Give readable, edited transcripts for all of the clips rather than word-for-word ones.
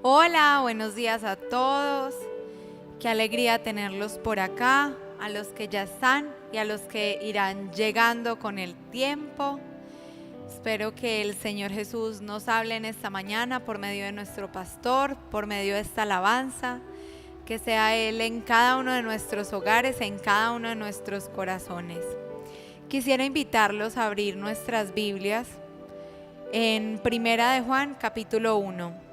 Hola, buenos días a todos. Qué alegría tenerlos por acá, a los que ya están y a los que irán llegando con el tiempo. Espero que el Señor Jesús nos hable en esta mañana por medio de nuestro pastor, por medio de esta alabanza, que sea Él en cada uno de nuestros hogares, en cada uno de nuestros corazones. Quisiera invitarlos a abrir nuestras Biblias en Primera de Juan, capítulo 1.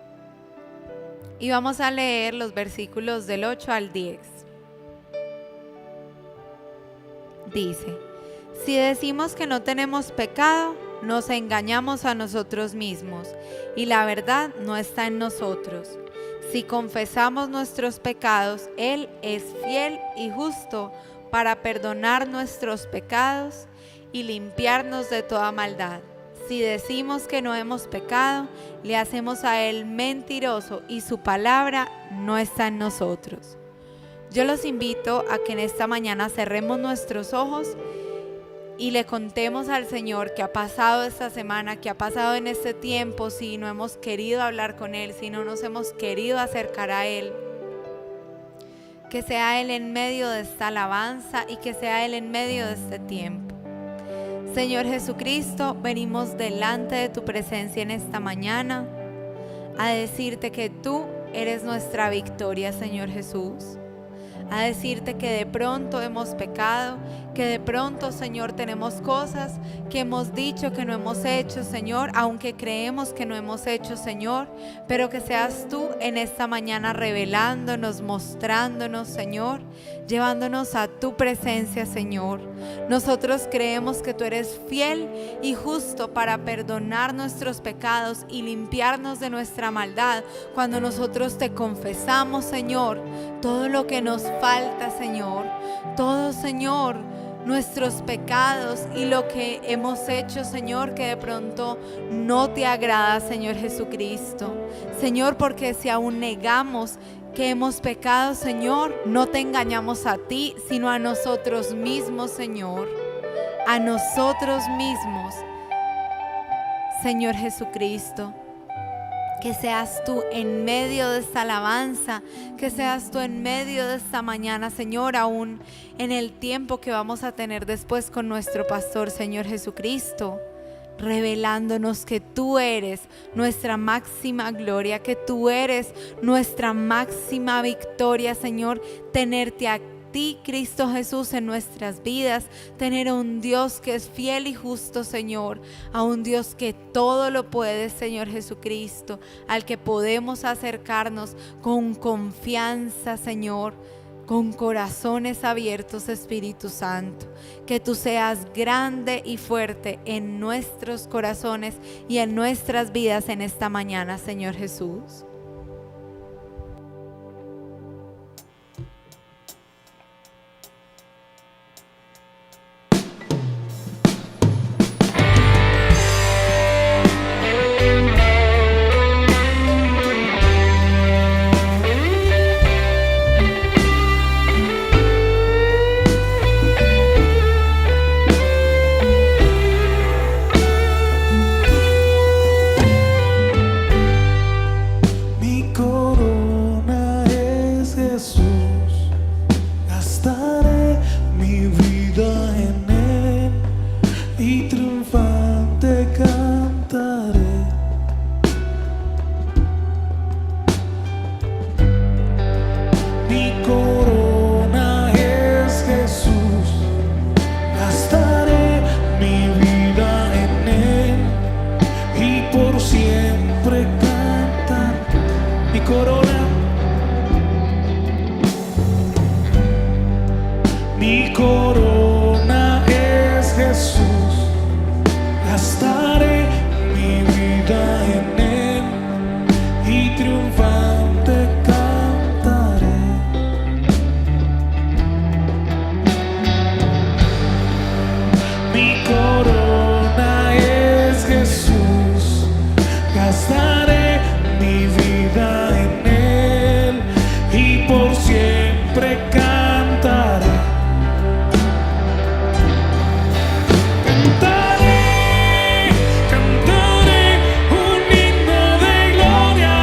Y vamos a leer los versículos del 8 al 10. Dice: si decimos que no tenemos pecado, nos engañamos a nosotros mismos, y la verdad no está en nosotros. Si confesamos nuestros pecados, Él es fiel y justo para perdonar nuestros pecados y limpiarnos de toda maldad. Si decimos que no hemos pecado, le hacemos a Él mentiroso y su palabra no está en nosotros. Yo los invito a que en esta mañana cerremos nuestros ojos y le contemos al Señor qué ha pasado esta semana, qué ha pasado en este tiempo, si no hemos querido hablar con Él, si no nos hemos querido acercar a Él. Que sea Él en medio de esta alabanza y que sea Él en medio de este tiempo. Señor Jesucristo, venimos delante de tu presencia en esta mañana a decirte que tú eres nuestra victoria, Señor Jesús. A decirte que de pronto hemos pecado, que de pronto, Señor, tenemos cosas que hemos dicho que no hemos hecho, Señor, aunque creemos que no hemos hecho, Señor, pero que seas tú en esta mañana revelándonos, mostrándonos, Señor, llevándonos a tu presencia, Señor. Nosotros creemos que tú eres fiel y justo para perdonar nuestros pecados y limpiarnos de nuestra maldad cuando nosotros te confesamos, Señor, todo lo que nos falta, Señor, todo, Señor, nuestros pecados y lo que hemos hecho, Señor, que de pronto no te agrada, Señor Jesucristo. Señor, porque si aún negamos que hemos pecado, Señor, no te engañamos a ti, sino a nosotros mismos, Señor, a nosotros mismos, Señor Jesucristo. Que seas tú en medio de esta alabanza, que seas tú en medio de esta mañana, Señor, aún en el tiempo que vamos a tener después con nuestro pastor, Señor Jesucristo, revelándonos que tú eres nuestra máxima gloria, que tú eres nuestra máxima victoria, Señor, tenerte aquí. Cristo Jesús, en nuestras vidas, tener a un Dios que es fiel y justo, Señor, a un Dios que todo lo puede, Señor Jesucristo, al que podemos acercarnos con confianza, Señor, con corazones abiertos, Espíritu Santo. Que tú seas grande y fuerte en nuestros corazones y en nuestras vidas en esta mañana, Señor Jesús. Cantaré un himno de gloria.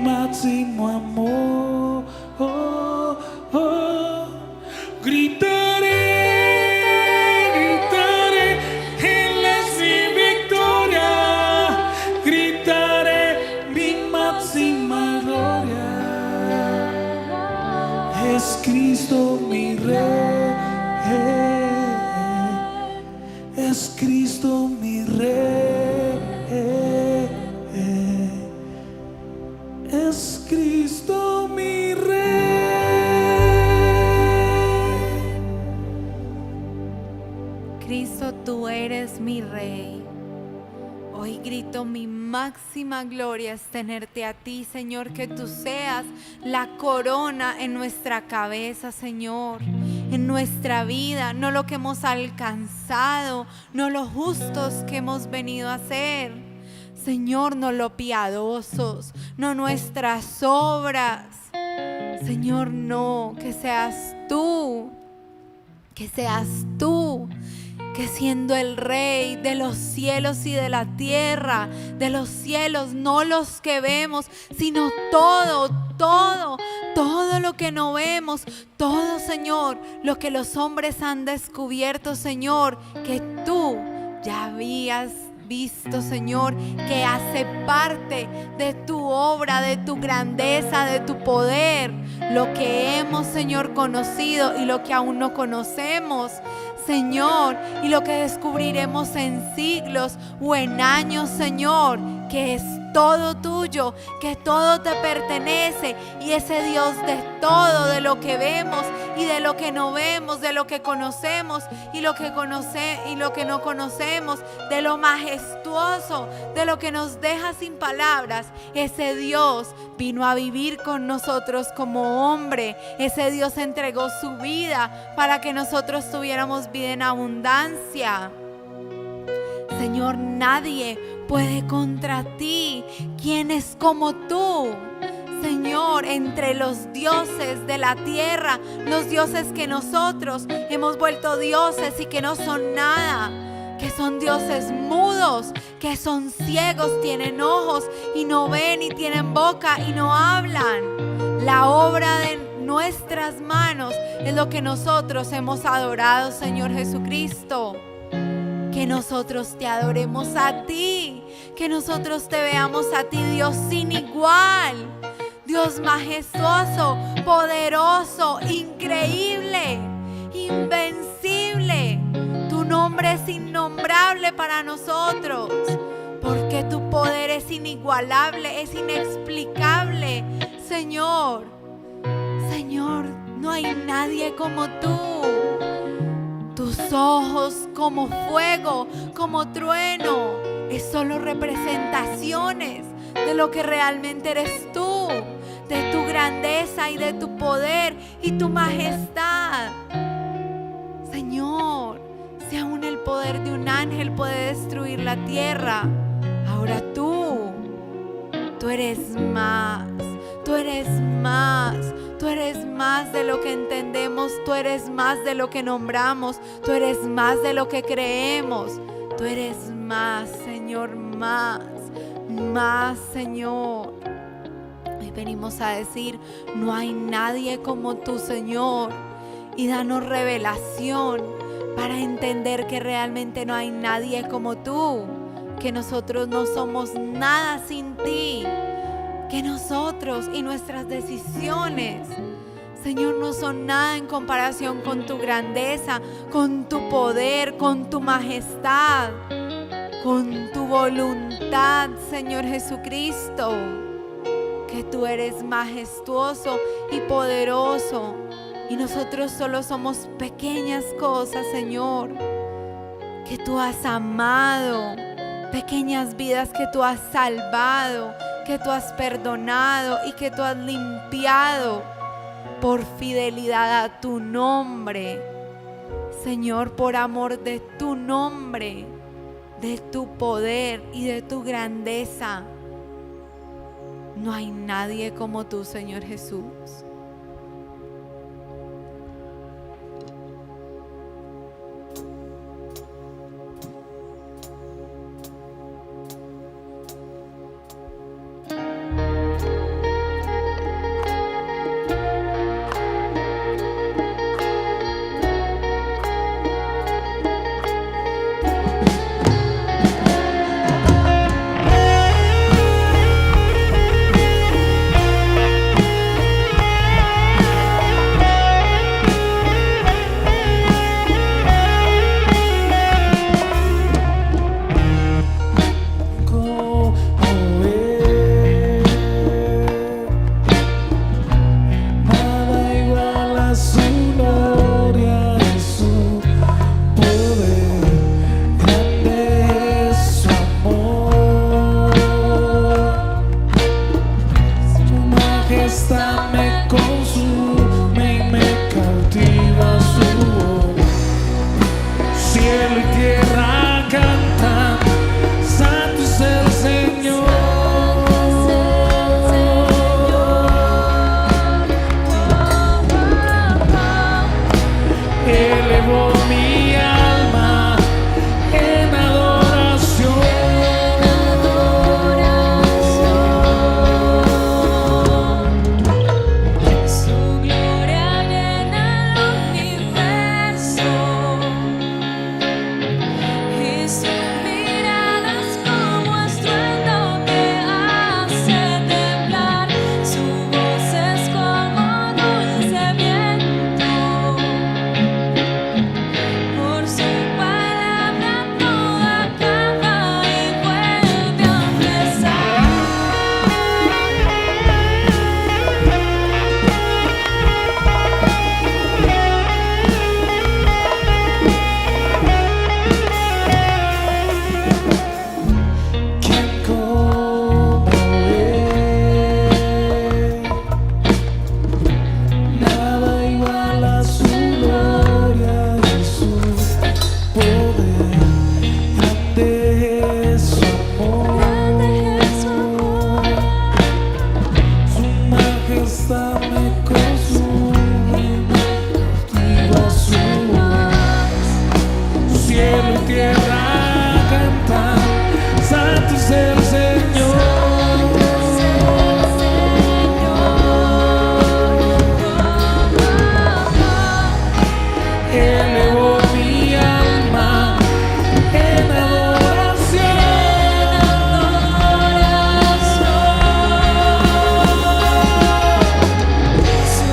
máximo amor. Gritaré, gritaré, Él es mi victoria. Gritaré mi máxima gloria. Es Cristo mi Rey. Es Cristo mi Rey. Es Cristo mi Rey. Cristo, tú eres mi Rey. Hoy grito, mi máxima gloria es tenerte a ti, Señor, que tú seas la corona en nuestra cabeza, Señor, en nuestra vida, no lo que hemos alcanzado, no lo justos que hemos venido a ser, Señor, no lo piadosos, no nuestras obras, Señor, no, que seas tú, que siendo el Rey de los cielos y de la tierra, de los cielos, no los que vemos, sino todo lo que no vemos, todo, Señor, lo que los hombres han descubierto, Señor, que tú ya habías visto, Señor, que hace parte de tu obra, de tu grandeza, de tu poder, lo que hemos, Señor, conocido y lo que aún no conocemos, Señor, y lo que descubriremos en siglos o en años, Señor, que es todo tuyo, que todo te pertenece, y ese Dios de todo, de lo que vemos y de lo que no vemos, de lo que conocemos y lo que no conocemos, de lo majestuoso, de lo que nos deja sin palabras, ese Dios vino a vivir con nosotros como hombre, ese Dios entregó su vida para que nosotros tuviéramos vida en abundancia. Señor, nadie puede contra ti. ¿Quién es como tú? Señor, entre los dioses de la tierra, los dioses que nosotros hemos vuelto dioses y que no son nada, que son dioses mudos, que son ciegos, tienen ojos y no ven, y tienen boca y no hablan. La obra de nuestras manos es lo que nosotros hemos adorado, Señor Jesucristo. Que nosotros te adoremos a ti, que nosotros te veamos a ti, Dios sin igual, Dios majestuoso, poderoso, increíble, invencible. Tu nombre es innombrable para nosotros, porque tu poder es inigualable, es inexplicable. Señor, no hay nadie como tú. Tus ojos como fuego, como trueno, es solo representaciones de lo que realmente eres tú, de tu grandeza y de tu poder y tu majestad. Señor, si aún el poder de un ángel puede destruir la tierra, ahora tú eres más. Tú eres más, tú eres más de lo que entendemos, tú eres más de lo que nombramos, tú eres más de lo que creemos, tú eres más, Señor, más, Señor. Hoy venimos a decir, no hay nadie como tú, Señor, y danos revelación para entender que realmente no hay nadie como tú, que nosotros no somos nada sin ti, que nosotros y nuestras decisiones, Señor, no son nada en comparación con tu grandeza, con tu poder, con tu majestad, con tu voluntad, Señor Jesucristo, que tú eres majestuoso y poderoso, y nosotros solo somos pequeñas cosas, Señor, que tú has amado, pequeñas vidas que tú has salvado, que tú has perdonado y que tú has limpiado por fidelidad a tu nombre. Señor, por amor de tu nombre, de tu poder y de tu grandeza. No hay nadie como tú, Señor Jesús. majestad me consume y me cautiva su voz. Cielo y tierra cantan, santo es el Señor. Elevo mi alma en adoración. Su gloria llena el universo y su mirada es como estruendo que hace temblar. Su voz es como dulce viento. Por su palabra todo acaba y vuelve a empezar. ¿Quién como Él? Nada igual a su gloria y su poder. Grande es su amor. Grande es su amor. Su majestad me consume y me cautiva su voz. Cielo y tierra cantan, santo es el Señor. Elevo mi alma en adoración. Su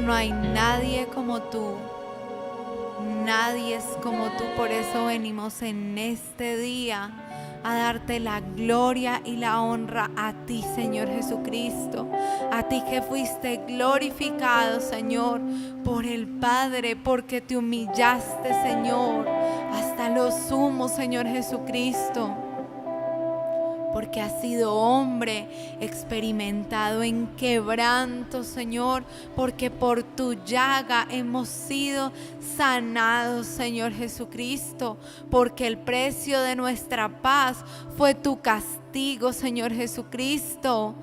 no hay nadie como tú. Nadie es como tú. Por eso venimos en este día a darte la gloria y la honra a ti, Señor Jesucristo. A ti que fuiste glorificado, Señor, por el Padre, porque te humillaste, Señor, hasta lo sumo, Señor Jesucristo. Porque has sido hombre experimentado en quebranto, Señor, porque por tu llaga hemos sido sanados, Señor Jesucristo, porque el precio de nuestra paz fue tu castigo, Señor Jesucristo.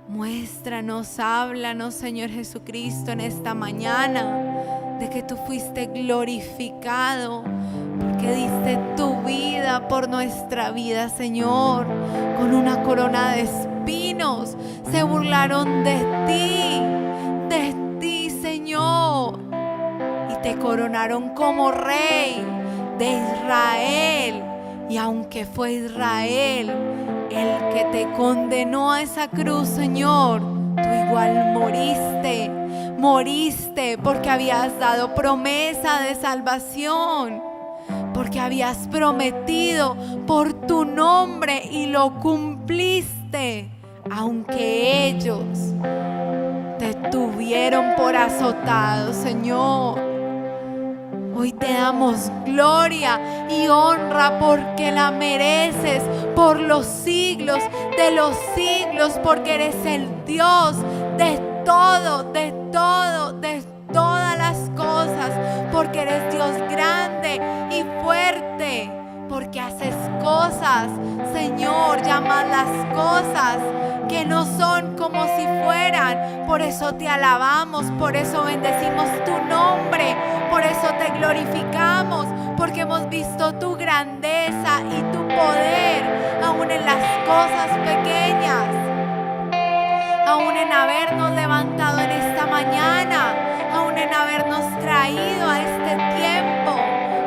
Muéstranos, háblanos, Señor Jesucristo, en esta mañana, de que tú fuiste glorificado, porque diste tu vida por nuestra vida, Señor. Con una corona de espinos se burlaron de ti, Señor, y te coronaron como rey de Israel. Y aunque fue Israel el que te condenó a esa cruz, Señor, tú igual moriste porque habías dado promesa de salvación, porque habías prometido por tu nombre y lo cumpliste, aunque ellos te tuvieron por azotado, Señor. Hoy te damos gloria y honra porque la mereces por los siglos de los siglos, porque eres el Dios de todo, de todas las cosas, porque eres Dios grande y fuerte, porque haces cosas, Señor, llamas las cosas que no son como si fueran. Por eso te alabamos, por eso bendecimos tu nombre, por eso te glorificamos, porque hemos visto tu grandeza y tu poder, aún en las cosas pequeñas, aún en habernos levantado en esta mañana, aún en habernos traído a este tiempo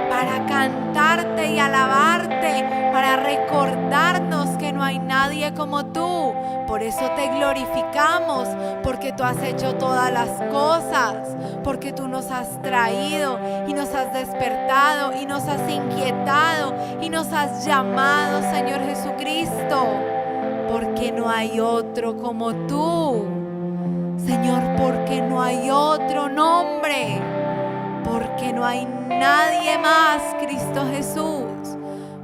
para cantarte y alabarte, para recordarnos que no hay nadie como tú. Por eso te glorificamos, porque tú has hecho todas las cosas, porque tú nos has traído y nos has despertado y nos has inquietado y nos has llamado, Señor Jesucristo, porque no hay otro como tú, Señor, porque no hay otro nombre, porque no hay nadie más, Cristo Jesús.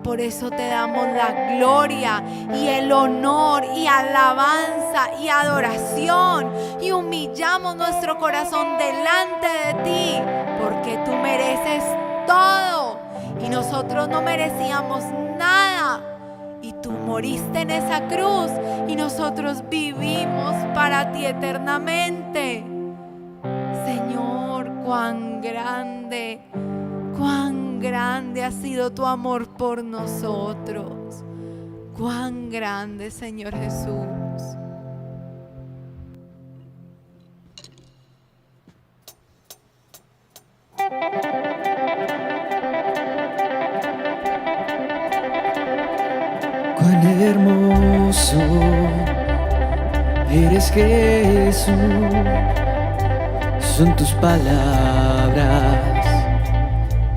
Por eso te damos la gloria y el honor y alabanza y adoración, y humillamos nuestro corazón delante de ti, porque tú mereces todo y nosotros no merecíamos nada, y tú moriste en esa cruz y nosotros vivimos para ti eternamente. Señor, cuán grande ha sido tu amor por nosotros. Cuán grande, Señor Jesús. Cuán hermoso eres, Jesús, son tus palabras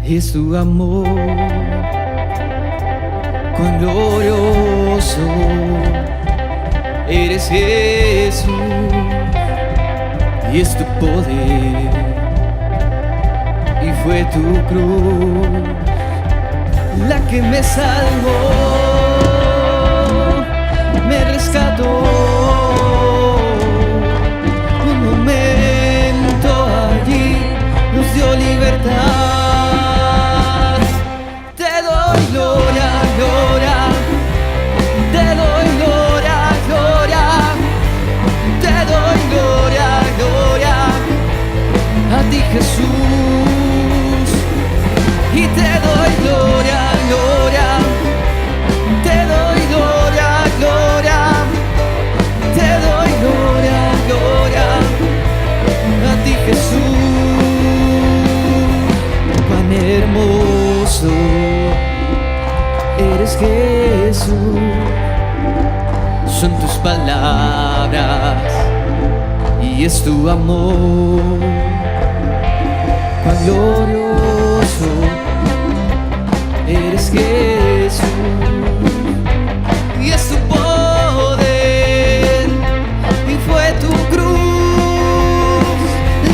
y es tu amor. Cuán glorioso eres, Jesús, y es tu poder, y fue tu cruz la que me salvó, me rescató. Un momento allí nos dio libertad. Te doy gloria, gloria, te doy gloria, gloria, te doy gloria, gloria a ti, Jesús, y te doy gloria, gloria, te doy gloria, gloria, te doy gloria, gloria a ti, Jesús. Cuán hermoso eres, Jesús, son tus palabras y y es tu amor. Cuán glorioso eres, Jesús, y es tu poder, y fue tu cruz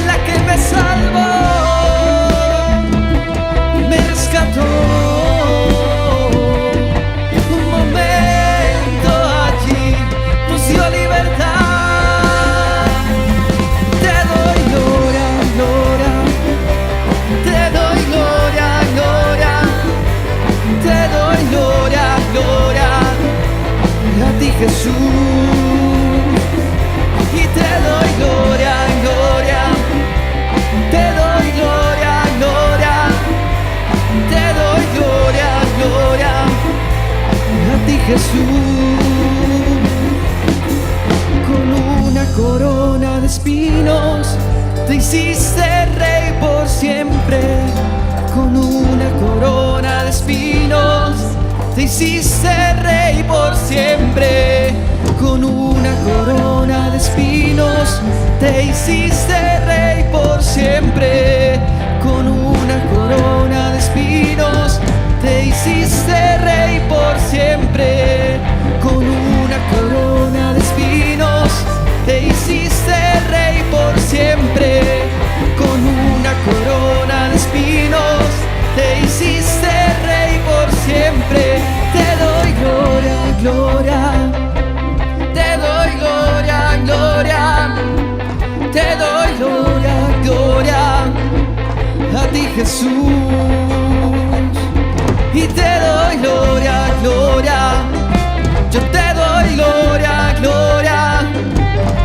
la que me salvó, me rescató. Un momento allí nos dio libertad. Te doy gloria, gloria, te doy gloria, gloria, te doy gloria, gloria a ti, Jesús. Y te doy gloria, gloria, te doy gloria, gloria, te doy gloria, gloria a ti, Jesús. Con una corona de espinos te hiciste rey por siempre. Con una corona de espinos te hiciste rey por siempre. Con una corona de espinos te hiciste rey por siempre. Con una corona de espinos te hiciste rey por siempre. Con una corona de espinos te hiciste rey por siempre. Con una corona de espinos te hiciste rey por siempre. Te doy gloria, gloria, te doy gloria, gloria, te doy gloria, gloria a ti, Jesús. Y te doy gloria, gloria, yo te doy gloria, gloria,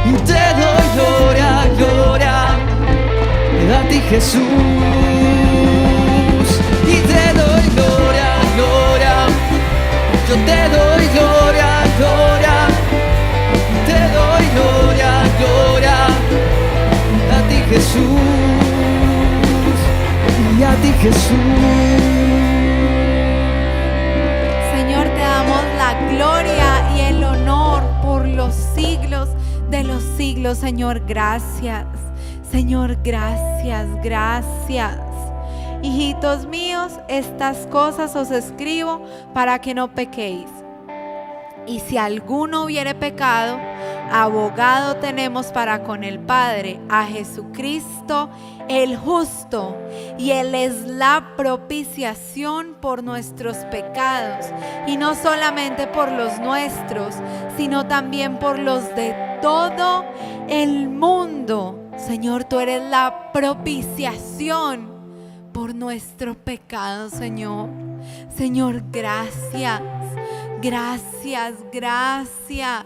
y te doy gloria, gloria a ti, Jesús. Y te doy gloria, gloria, yo te doy gloria, gloria, te doy gloria, gloria a ti, Jesús, y a ti, Jesús. Señor, te damos la gloria y el honor por los siglos de los siglos. Señor, gracias. Señor, gracias, gracias. Hijitos míos, estas cosas os escribo para que no pequéis. Y si alguno hubiere pecado, abogado tenemos para con el Padre, a Jesucristo el justo, y Él es la propiciación por nuestros pecados, y no solamente por los nuestros, sino también por los de todo el mundo. Señor, tú eres la propiciación por nuestro pecado, Señor. Señor, gracias, gracias, gracias.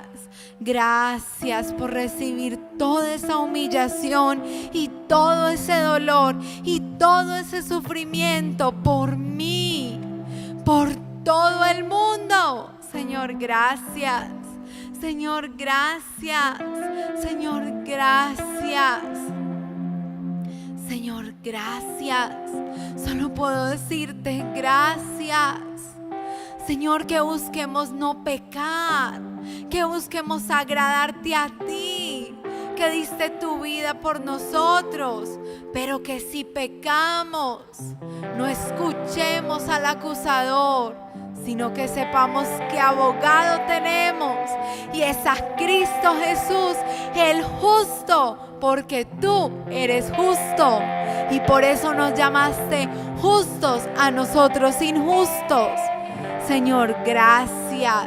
Gracias por recibir toda esa humillación y todo ese dolor y todo ese sufrimiento por mí, por todo el mundo. Señor, gracias. Señor, gracias. Señor, gracias. Señor, gracias. Solo puedo decirte gracias. Señor, que busquemos no pecar, que busquemos agradarte a ti, que diste tu vida por nosotros, pero que si pecamos, no escuchemos al acusador, sino que sepamos que abogado tenemos, y es a Cristo Jesús, el justo, porque tú eres justo, y por eso nos llamaste justos a nosotros injustos. Señor, gracias.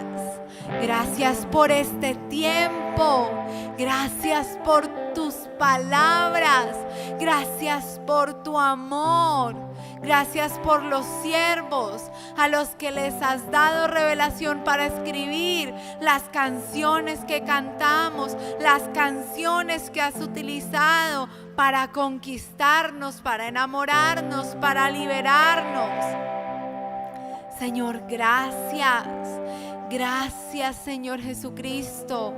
Gracias por este tiempo. Gracias por tus palabras. Gracias por tu amor. Gracias por los siervos a los que les has dado revelación para escribir las canciones que cantamos, las canciones que has utilizado para conquistarnos, para enamorarnos, para liberarnos. Señor, gracias. Gracias, Señor Jesucristo,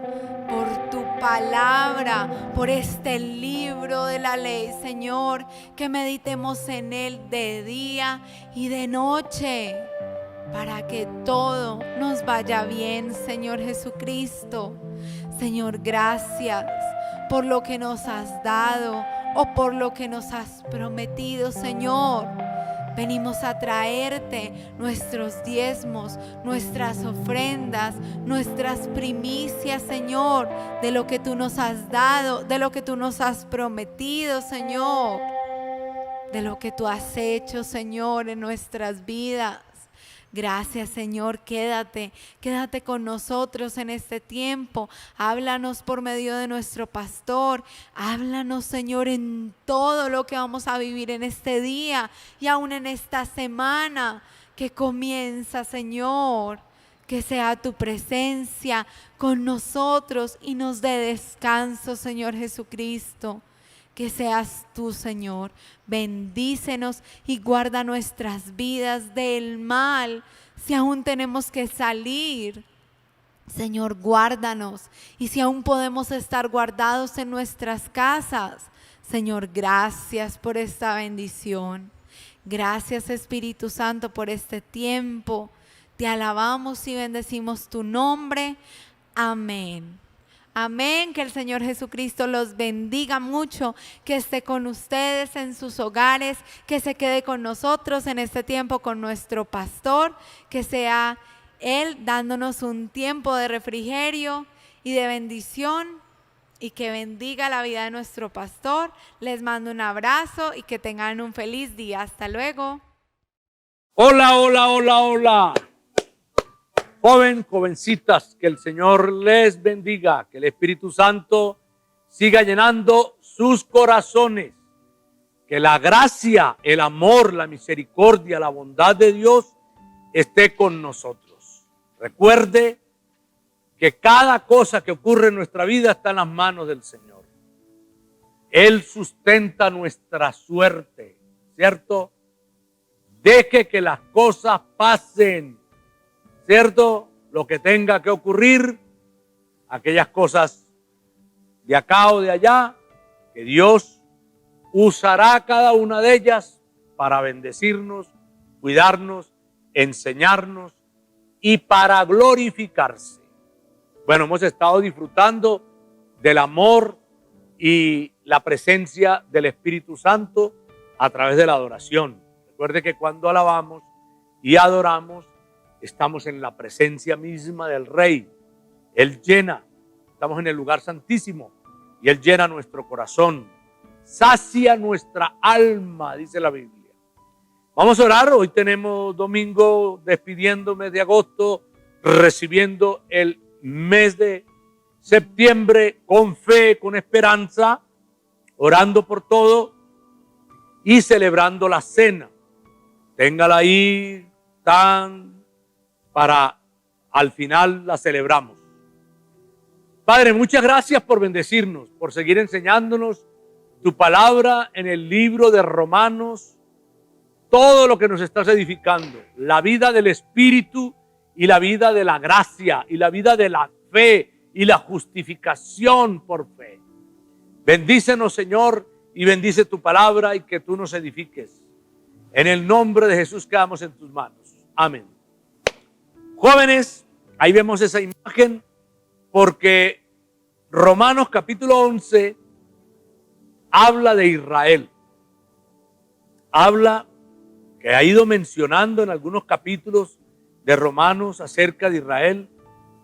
por tu palabra, por este libro de la ley, Señor, que meditemos en él de día y de noche, para que todo nos vaya bien, Señor Jesucristo. Señor, gracias por lo que nos has dado o por lo que nos has prometido, Señor. Venimos a traerte nuestros diezmos, nuestras ofrendas, nuestras primicias, Señor, de lo que tú nos has dado, de lo que tú nos has prometido, Señor, de lo que tú has hecho, Señor, en nuestras vidas. Gracias, Señor, quédate con nosotros en este tiempo. Háblanos por medio de nuestro pastor. Háblanos, Señor, en todo lo que vamos a vivir en este día y aún en esta semana que comienza, Señor. Que sea tu presencia con nosotros y nos dé descanso, Señor Jesucristo. Que seas tú, Señor. Bendícenos y guarda nuestras vidas del mal. Si aún tenemos que salir, Señor, guárdanos. Y si aún podemos estar guardados en nuestras casas, Señor, gracias por esta bendición. Gracias, Espíritu Santo, por este tiempo. Te alabamos y bendecimos tu nombre. Amén. Amén, que el Señor Jesucristo los bendiga mucho, que esté con ustedes en sus hogares, que se quede con nosotros en este tiempo con nuestro pastor, que sea Él dándonos un tiempo de refrigerio y de bendición y que bendiga la vida de nuestro pastor. Les mando un abrazo y que tengan un feliz día. Hasta luego. Hola, hola, hola, hola. Jovencitas, que el Señor les bendiga, que el Espíritu Santo siga llenando sus corazones, que la gracia, el amor, la misericordia, la bondad de Dios esté con nosotros. Recuerde que cada cosa que ocurre en nuestra vida está en las manos del Señor. Él sustenta nuestra suerte, ¿cierto? Deje que las cosas pasen, ¿cierto? Lo que tenga que ocurrir, aquellas cosas de acá o de allá, que Dios usará cada una de ellas para bendecirnos, cuidarnos, enseñarnos y para glorificarse. Bueno, hemos estado disfrutando del amor y la presencia del Espíritu Santo a través de la adoración. Recuerde que cuando alabamos y adoramos, estamos en la presencia misma del Rey. Él llena, estamos en el lugar santísimo y Él llena nuestro corazón, sacia nuestra alma, dice la Biblia. Vamos a orar. Hoy tenemos domingo despidiéndome de agosto, recibiendo el mes de septiembre con fe, con esperanza, orando por todo y celebrando la cena. Téngala ahí para al final la celebramos. Padre, muchas gracias por bendecirnos, por seguir enseñándonos tu palabra en el libro de Romanos, todo lo que nos estás edificando, la vida del Espíritu y la vida de la gracia y la vida de la fe y la justificación por fe. Bendícenos, Señor, y bendice tu palabra y que tú nos edifiques. En el nombre de Jesús quedamos en tus manos. Amén. Jóvenes, ahí vemos esa imagen porque Romanos capítulo 11 habla de Israel. Habla que ha ido mencionando en algunos capítulos de Romanos acerca de Israel,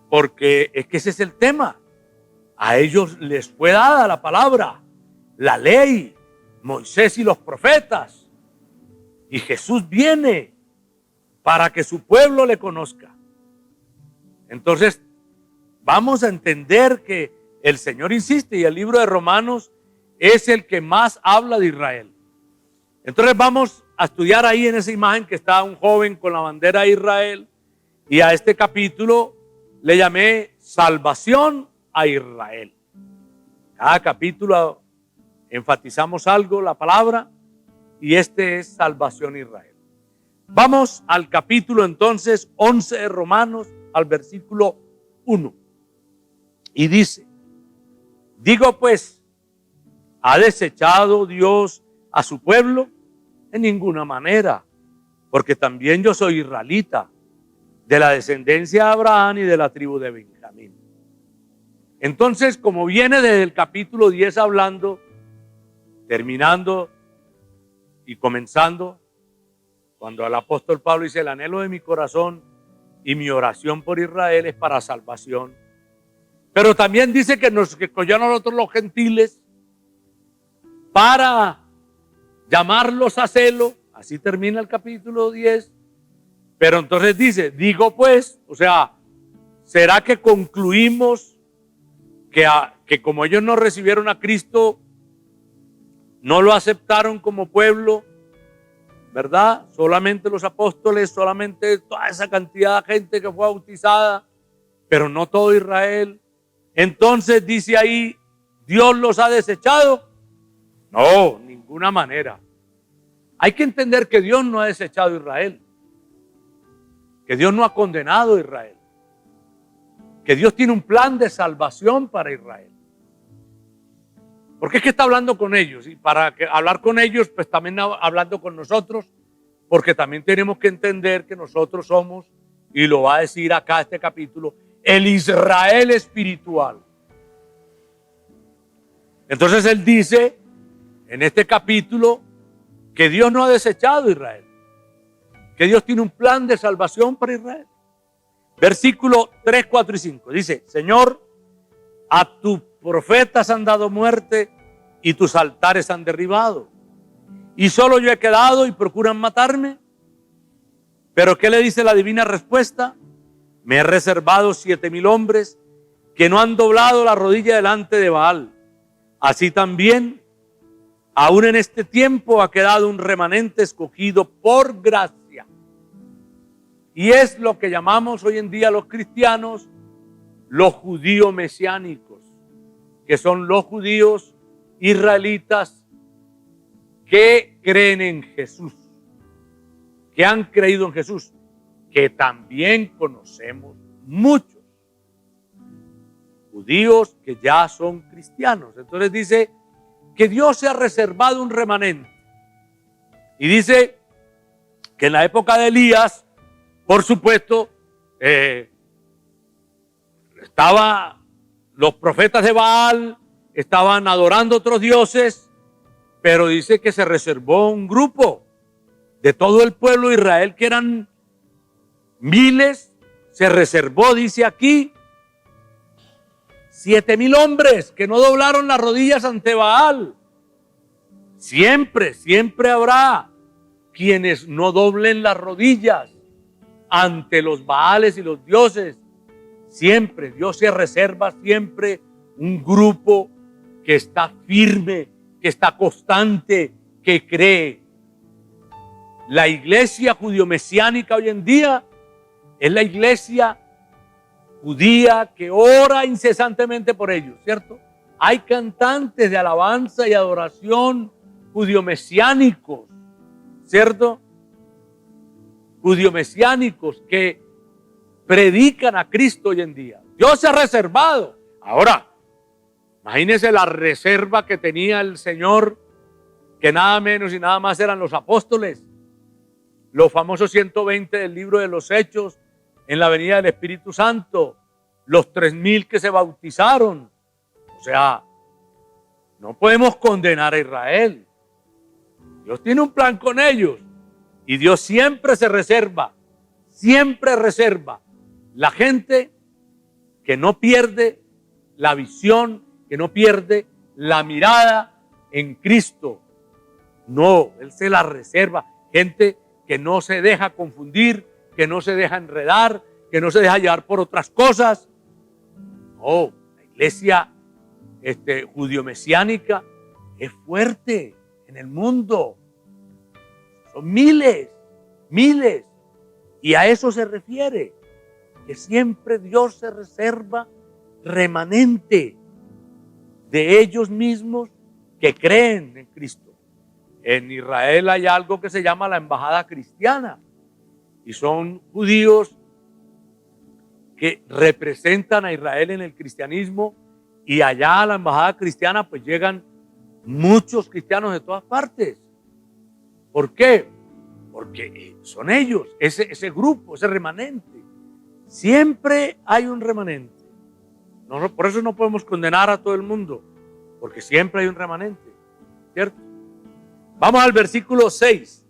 porque es que ese es el tema. A ellos les fue dada la palabra, la ley, Moisés y los profetas. Y Jesús viene para que su pueblo le conozca. Entonces, vamos a entender que el Señor insiste y el libro de Romanos es el que más habla de Israel. Entonces vamos a estudiar ahí en esa imagen que está un joven con la bandera de Israel, y a este capítulo le llamé Salvación a Israel. Cada capítulo enfatizamos algo, la palabra, y este es Salvación a Israel. Vamos al capítulo entonces 11 de Romanos, al versículo 1. Y dice: digo pues, ¿ha desechado Dios a su pueblo? En ninguna manera, porque también yo soy israelita, de la descendencia de Abraham y de la tribu de Benjamín. Entonces, como viene desde el capítulo 10 hablando, terminando y comenzando, cuando el apóstol Pablo dice: el anhelo de mi corazón y mi oración por Israel es para salvación. Pero también dice que nos escogió a nosotros los gentiles para llamarlos a celo. Así termina el capítulo 10. Pero entonces dice: digo pues, o sea, ¿será que concluimos que como ellos no recibieron a Cristo, no lo aceptaron como pueblo, ¿verdad? Solamente los apóstoles, solamente toda esa cantidad de gente que fue bautizada, pero no todo Israel? Entonces dice ahí, ¿Dios los ha desechado? No, ninguna manera. Hay que entender que Dios no ha desechado a Israel, que Dios no ha condenado a Israel, que Dios tiene un plan de salvación para Israel. Porque es que está hablando con ellos, y para hablar con ellos, pues también hablando con nosotros, porque también tenemos que entender que nosotros somos, y lo va a decir acá este capítulo, el Israel espiritual. Entonces él dice en este capítulo que Dios no ha desechado a Israel, que Dios tiene un plan de salvación para Israel. Versículo 3, 4 y 5 dice: Señor, a tus profetas han dado muerte y tus altares han derribado, y solo yo he quedado y procuran matarme. Pero ¿qué le dice la divina respuesta? Me he reservado 7,000 hombres que no han doblado la rodilla delante de Baal. Así también, aún en este tiempo ha quedado un remanente escogido por gracia. Y es lo que llamamos hoy en día los cristianos los judíos mesiánicos, que son los judíos israelitas que creen en Jesús, que han creído en Jesús, que también conocemos muchos judíos que ya son cristianos. Entonces dice que Dios se ha reservado un remanente. Y dice que en la época de Elías, por supuesto, estaban los profetas de Baal, estaban adorando otros dioses, pero dice que se reservó un grupo de todo el pueblo de Israel, que eran miles, se reservó, dice aquí, 7,000 hombres que no doblaron las rodillas ante Baal. Siempre, siempre habrá quienes no doblen las rodillas ante los Baales y los dioses. Siempre, Dios se reserva siempre un grupo que está firme, que está constante, que cree. La iglesia judío-mesiánica hoy en día es la iglesia judía que ora incesantemente por ellos, ¿cierto? Hay cantantes de alabanza y adoración judío-mesiánicos, ¿cierto? Judío-mesiánicos que predican a Cristo hoy en día. Dios se ha reservado. Ahora, imagínense la reserva que tenía el Señor, que nada menos y nada más eran los apóstoles, los famosos 120 del libro de los Hechos, en la venida del Espíritu Santo, los 3,000 que se bautizaron. O sea, no podemos condenar a Israel. Dios tiene un plan con ellos, y Dios siempre se reserva, siempre reserva la gente que no pierde la visión, que no pierde la mirada en Cristo. No, Él se la reserva. Gente que no se deja confundir, que no se deja enredar, que no se deja llevar por otras cosas. No, la iglesia judío-mesiánica es fuerte en el mundo. Son miles, miles. Y a eso se refiere, que siempre Dios se reserva remanente de ellos mismos que creen en Cristo. En Israel hay algo que se llama la embajada cristiana, y son judíos que representan a Israel en el cristianismo, y allá a la embajada cristiana pues llegan muchos cristianos de todas partes. ¿Por qué? Porque son ellos, ese grupo, ese remanente. Siempre hay un remanente. Por eso no podemos condenar a todo el mundo, porque siempre hay un remanente, ¿cierto? Vamos al versículo 6.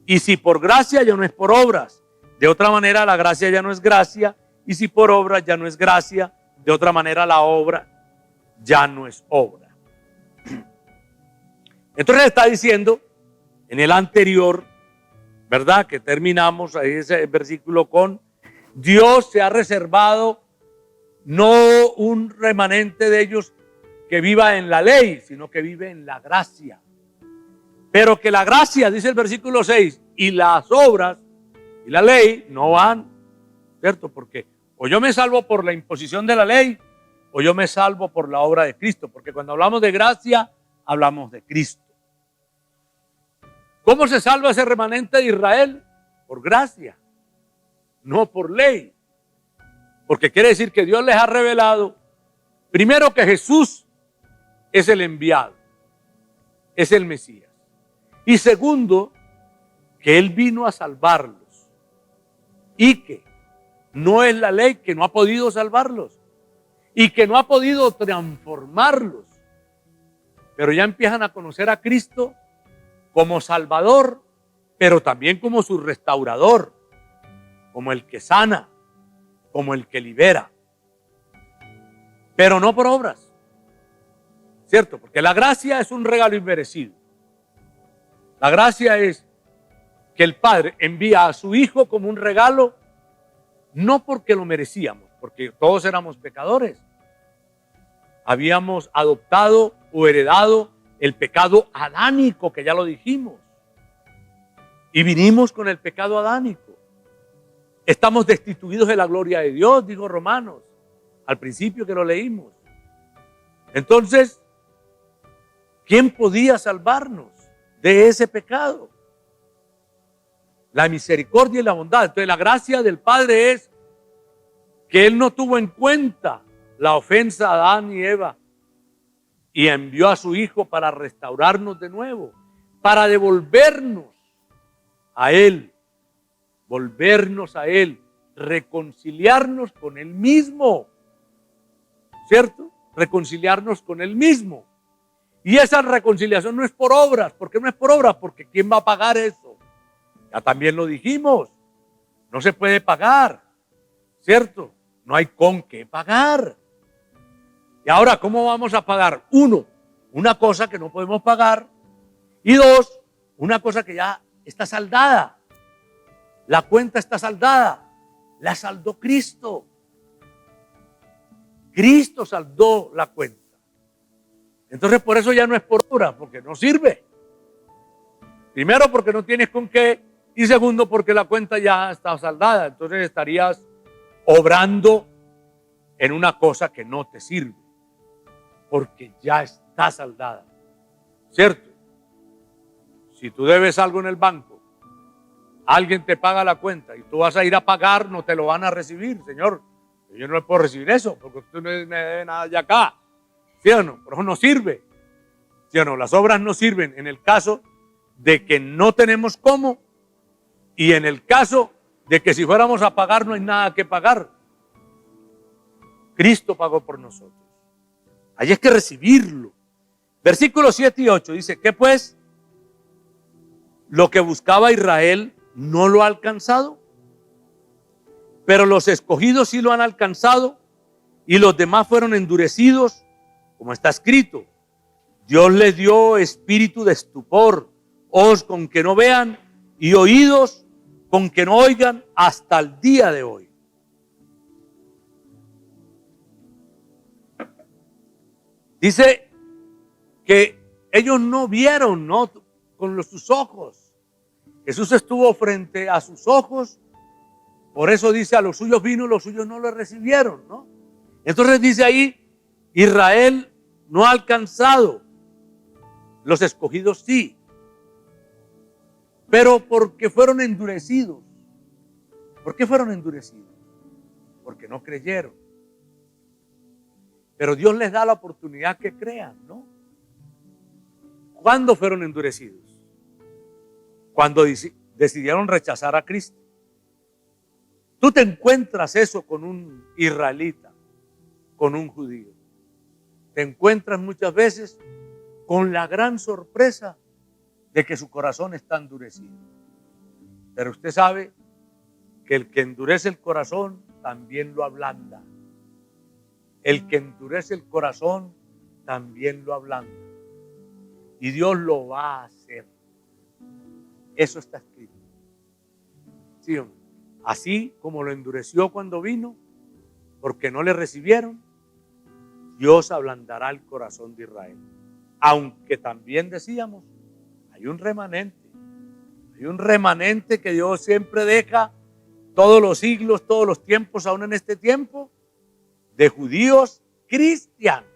Y si por gracia ya no es por obras, de otra manera la gracia ya no es gracia, y si por obras ya no es gracia, de otra manera la obra ya no es obra. Entonces está diciendo en el anterior, ¿verdad? Que terminamos ahí ese versículo con: Dios se ha reservado no un remanente de ellos que viva en la ley, sino que vive en la gracia. Pero que la gracia, dice el versículo 6, y las obras y la ley no van, ¿cierto? Porque o yo me salvo por la imposición de la ley, o yo me salvo por la obra de Cristo. Porque cuando hablamos de gracia, hablamos de Cristo. ¿Cómo se salva ese remanente de Israel? Por gracia, no por ley. Porque quiere decir que Dios les ha revelado, primero, que Jesús es el enviado, es el Mesías. Y segundo, que Él vino a salvarlos. Y que no es la ley que no ha podido salvarlos. Y que no ha podido transformarlos. Pero ya empiezan a conocer a Cristo como Salvador, pero también como su restaurador, como el que sana, como el que libera. Pero no por obras, ¿cierto? Porque la gracia es un regalo inmerecido. La gracia es que el Padre envía a su Hijo como un regalo, no porque lo merecíamos, porque todos éramos pecadores. Habíamos adoptado o heredado el pecado adánico, que ya lo dijimos. Y vinimos con el pecado adánico. Estamos destituidos de la gloria de Dios, dijo Romanos, al principio que lo leímos. Entonces, ¿quién podía salvarnos de ese pecado? La misericordia y la bondad. Entonces, la gracia del Padre es que Él no tuvo en cuenta la ofensa a Adán y Eva y envió a su Hijo para restaurarnos de nuevo, para devolvernos a Él, volvernos a Él, reconciliarnos con Él mismo, ¿cierto? Reconciliarnos con Él mismo. Y esa reconciliación no es por obras. ¿Por qué no es por obras? Porque ¿quién va a pagar eso? Ya también lo dijimos, no se puede pagar, ¿cierto? No hay con qué pagar. Y ahora, ¿cómo vamos a pagar? Uno, una cosa que no podemos pagar. Y dos, una cosa que ya está saldada. La cuenta está saldada. La saldó Cristo. Cristo saldó la cuenta. Entonces, por eso ya no es por obra, porque no sirve. Primero, porque no tienes con qué. Y segundo, porque la cuenta ya está saldada. Entonces estarías obrando en una cosa que no te sirve. Porque ya está saldada. ¿Cierto? Si tú debes algo en el banco, alguien te paga la cuenta y tú vas a ir a pagar, no te lo van a recibir, señor. Yo no le puedo recibir eso porque usted no me debe nada de acá. ¿Sí o no? Por eso no sirve. ¿Sí o no? Las obras no sirven en el caso de que no tenemos cómo y en el caso de que si fuéramos a pagar no hay nada que pagar. Cristo pagó por nosotros. Ahí es que recibirlo. Versículos 7 y 8 dice, ¿qué pues? Lo que buscaba Israel no lo ha alcanzado, pero los escogidos sí lo han alcanzado y los demás fueron endurecidos, como está escrito. Dios les dio espíritu de estupor, ojos con que no vean y oídos con que no oigan hasta el día de hoy. Dice que ellos no vieron, ¿no? Con sus ojos. Jesús estuvo frente a sus ojos. Por eso dice, a los suyos vino, los suyos no lo recibieron, ¿no? Entonces dice ahí, Israel no ha alcanzado, los escogidos sí. Pero porque fueron endurecidos. ¿Por qué fueron endurecidos? Porque no creyeron. Pero Dios les da la oportunidad que crean, ¿no? ¿Cuándo fueron endurecidos? Cuando decidieron rechazar a Cristo. Tú te encuentras eso con un israelita, con un judío. Te encuentras muchas veces con la gran sorpresa de que su corazón está endurecido. Pero usted sabe que el que endurece el corazón también lo ablanda. El que endurece el corazón también lo ablanda. Y Dios lo va a hacer. Eso está escrito. ¿Sí o no? Así como lo endureció cuando vino, porque no le recibieron, Dios ablandará el corazón de Israel. Aunque también decíamos, hay un remanente. Hay un remanente que Dios siempre deja todos los siglos, todos los tiempos, aún en este tiempo, de judíos cristianos.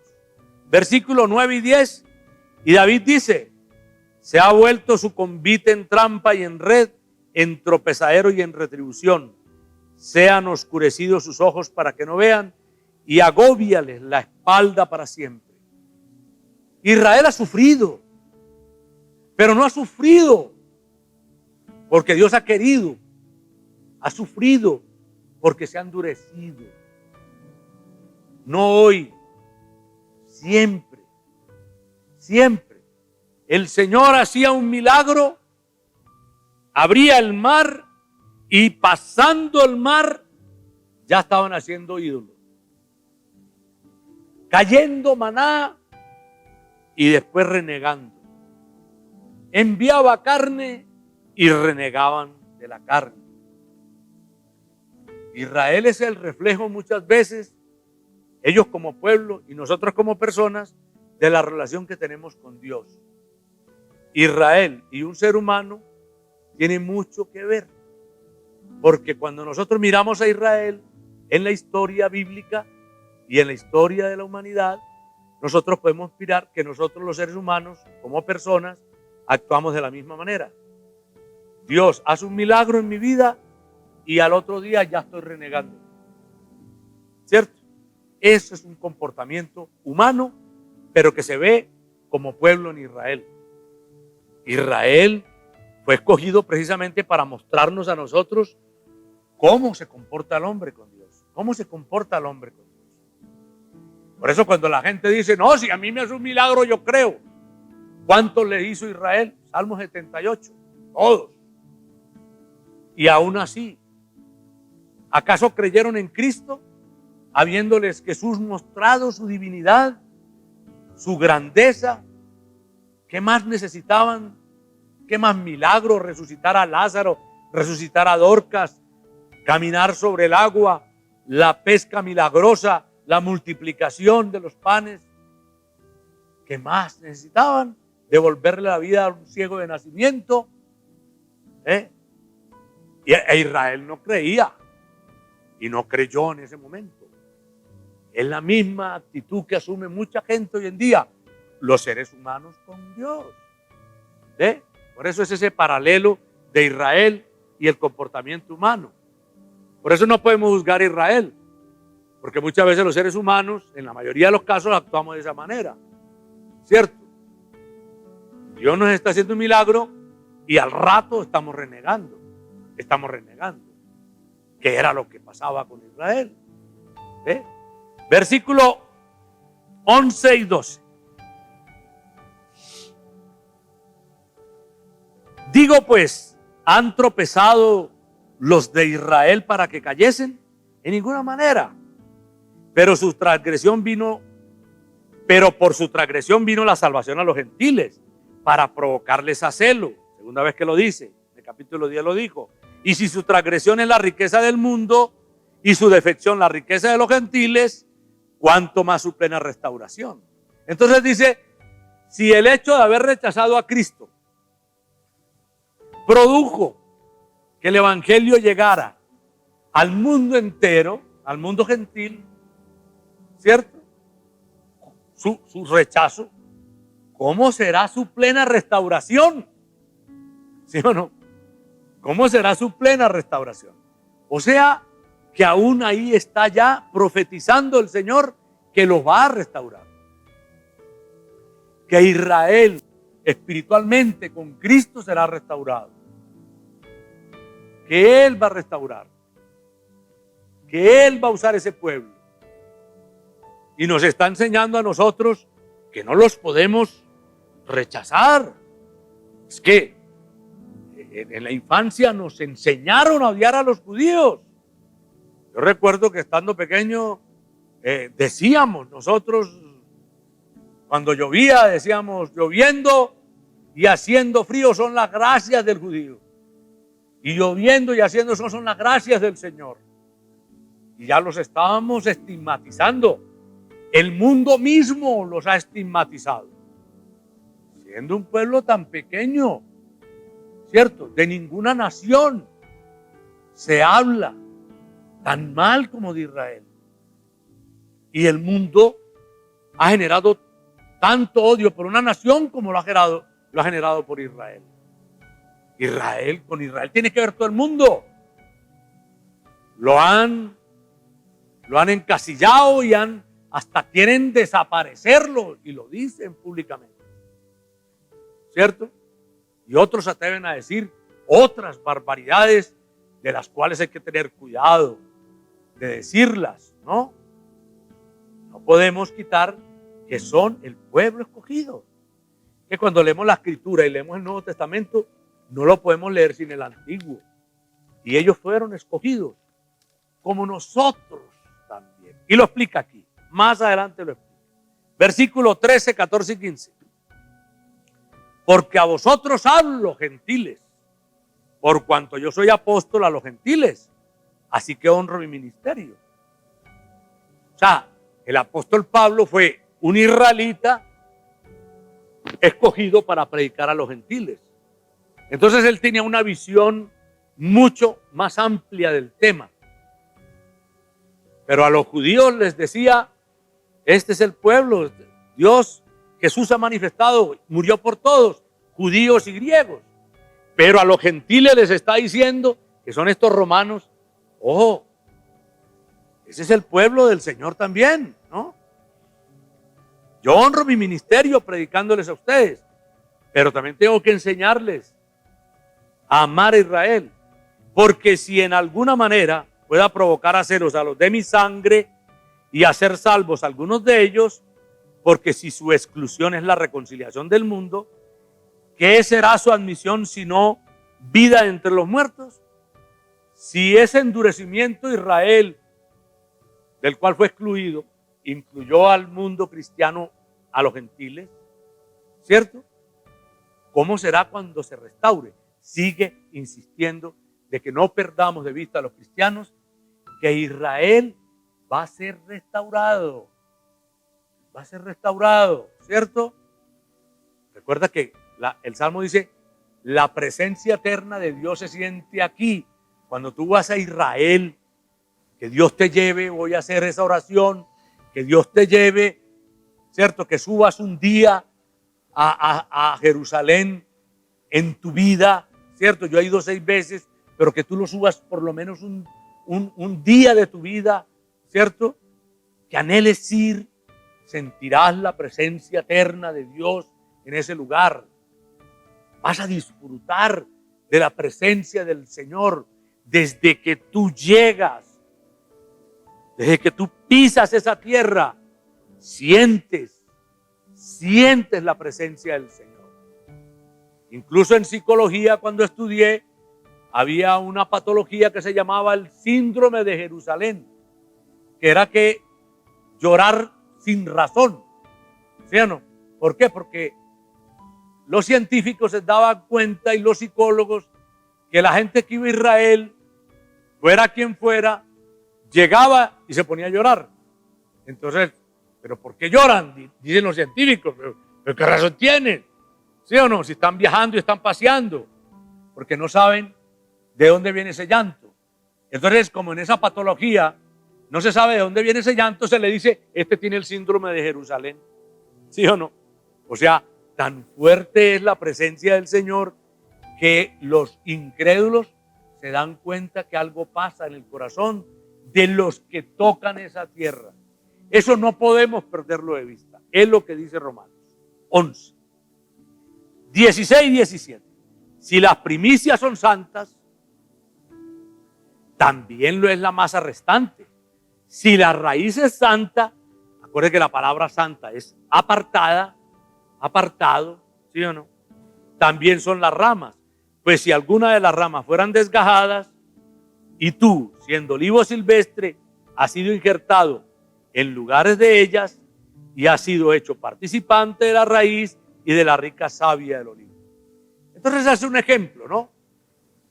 Versículo 9 y 10. Y David dice, se ha vuelto su convite en trampa y en red, en tropezadero y en retribución. Sean oscurecidos sus ojos para que no vean y agóbiales la espalda para siempre. Israel ha sufrido, pero no ha sufrido porque Dios ha querido. Ha sufrido porque se ha endurecido. No hoy, siempre, siempre. El Señor hacía un milagro, abría el mar y pasando el mar ya estaban haciendo ídolos. Cayendo maná y después renegando. Enviaba carne y renegaban de la carne. Israel es el reflejo muchas veces, ellos como pueblo y nosotros como personas, de la relación que tenemos con Dios. Israel y un ser humano tienen mucho que ver, porque cuando nosotros miramos a Israel en la historia bíblica y en la historia de la humanidad, nosotros podemos mirar que nosotros los seres humanos, como personas, actuamos de la misma manera. Dios hace un milagro en mi vida y al otro día ya estoy renegando. ¿Cierto? Eso es un comportamiento humano, pero que se ve como pueblo en Israel. Israel fue escogido precisamente para mostrarnos a nosotros cómo se comporta el hombre con Dios. Cómo se comporta el hombre con Dios. Por eso cuando la gente dice, no, si a mí me hace un milagro yo creo. ¿Cuánto le hizo Israel? Salmo 78. Todos. Y aún así, ¿acaso creyeron en Cristo? Habiéndoles Jesús mostrado su divinidad, su grandeza. ¿Qué más necesitaban? ¿Qué más milagros? Resucitar a Lázaro, resucitar a Dorcas, caminar sobre el agua, la pesca milagrosa, la multiplicación de los panes. ¿Qué más necesitaban? Devolverle la vida a un ciego de nacimiento. Y Israel no creía y no creyó en ese momento. Es la misma actitud que asume mucha gente hoy en día, los seres humanos con Dios. Por eso es ese paralelo de Israel y el comportamiento humano. Por eso no podemos juzgar a Israel, porque muchas veces los seres humanos, en la mayoría de los casos, actuamos de esa manera. ¿Cierto? Dios nos está haciendo un milagro y al rato estamos renegando. Estamos renegando. ¿Qué era lo que pasaba con Israel? Versículo 11 y 12. Digo pues, ¿han tropezado los de Israel para que cayesen? En ninguna manera. Pero por su transgresión vino la salvación a los gentiles, para provocarles a celo. Segunda vez que lo dice, en el capítulo 10 lo dijo. Y si su transgresión es la riqueza del mundo y su defección la riqueza de los gentiles, cuánto más su plena restauración. Entonces dice, si el hecho de haber rechazado a Cristo produjo que el evangelio llegara al mundo entero, al mundo gentil, ¿cierto? Su rechazo, ¿cómo será su plena restauración? ¿Sí o no? ¿Cómo será su plena restauración? O sea, que aún ahí está ya profetizando el Señor que los va a restaurar. Que Israel espiritualmente con Cristo será restaurado. Que Él va a restaurar. Que Él va a usar ese pueblo. Y nos está enseñando a nosotros que no los podemos rechazar. Es que en la infancia nos enseñaron a odiar a los judíos. Yo recuerdo que estando pequeño decíamos nosotros, cuando llovía, decíamos, lloviendo y haciendo frío son las gracias del judío. Y lloviendo y haciendo eso son las gracias del Señor. Y ya los estábamos estigmatizando. El mundo mismo los ha estigmatizado. Siendo un pueblo tan pequeño, ¿cierto? De ninguna nación se habla tan mal como de Israel. Y el mundo ha generado tanto odio por una nación como lo ha generado por Israel. Con Israel tiene que ver todo el mundo. Lo han encasillado y hasta quieren desaparecerlo y lo dicen públicamente. ¿Cierto? Y otros se atreven a decir otras barbaridades de las cuales hay que tener cuidado de decirlas, ¿no? No podemos quitar que son el pueblo escogido. Que cuando leemos la Escritura y leemos el Nuevo Testamento, no lo podemos leer sin el Antiguo. Y ellos fueron escogidos, como nosotros también. Y lo explica aquí. Más adelante lo explica. Versículo 13, 14 y 15. Porque a vosotros hablo, gentiles, por cuanto yo soy apóstol a los gentiles, así que honro mi ministerio. O sea, el apóstol Pablo fue un israelita escogido para predicar a los gentiles. Entonces él tenía una visión mucho más amplia del tema. Pero a los judíos les decía, este es el pueblo, Dios, Jesús ha manifestado, murió por todos, judíos y griegos. Pero a los gentiles les está diciendo, que son estos romanos, ojo, ese es el pueblo del Señor también, ¿no? Yo honro mi ministerio predicándoles a ustedes, pero también tengo que enseñarles a amar a Israel, porque si en alguna manera pueda provocar a celos a los de mi sangre y hacer salvos a algunos de ellos, porque si su exclusión es la reconciliación del mundo, ¿qué será su admisión sino vida entre los muertos? Si ese endurecimiento de Israel, del cual fue excluido, incluyó al mundo cristiano, a los gentiles, ¿cierto? ¿Cómo será cuando se restaure? Sigue insistiendo de que no perdamos de vista a los cristianos, que Israel va a ser restaurado. Va a ser restaurado, ¿cierto? Recuerda que el Salmo dice, la presencia eterna de Dios se siente aquí. Cuando tú vas a Israel, que Dios te lleve, voy a hacer esa oración, que Dios te lleve, ¿cierto? Que subas un día a Jerusalén en tu vida, ¿cierto? Yo he ido 6 veces, pero que tú lo subas por lo menos un día de tu vida, ¿cierto? Que anheles ir, sentirás la presencia eterna de Dios en ese lugar. Vas a disfrutar de la presencia del Señor desde que tú llegas, desde que tú pisas esa tierra, sientes la presencia del Señor. Incluso en psicología, cuando estudié, había una patología que se llamaba el síndrome de Jerusalén, que era que llorar sin razón, ¿sí o no? ¿Por qué? Porque los científicos se daban cuenta y los psicólogos que la gente que iba a Israel, fuera quien fuera, llegaba y se ponía a llorar. Entonces, ¿pero por qué lloran? Dicen los científicos, ¿pero qué razón tienen? ¿Sí o no? Si están viajando y están paseando, porque no saben de dónde viene ese llanto. Entonces, como en esa patología no se sabe de dónde viene ese llanto, se le dice, este tiene el síndrome de Jerusalén. ¿Sí o no? O sea, tan fuerte es la presencia del Señor que los incrédulos se dan cuenta que algo pasa en el corazón de los que tocan esa tierra. Eso no podemos perderlo de vista. Es lo que dice Romanos 11, 16 y 17. Si las primicias son santas, también lo es la masa restante. Si la raíz es santa, Recuerde que la palabra santa es apartada, apartado, ¿sí o no? También son las ramas. Pues si alguna de las ramas fueran desgajadas y tú, siendo olivo silvestre, has sido injertado en lugares de ellas y has sido hecho participante de la raíz y de la rica savia del olivo. Entonces hace un ejemplo, ¿no?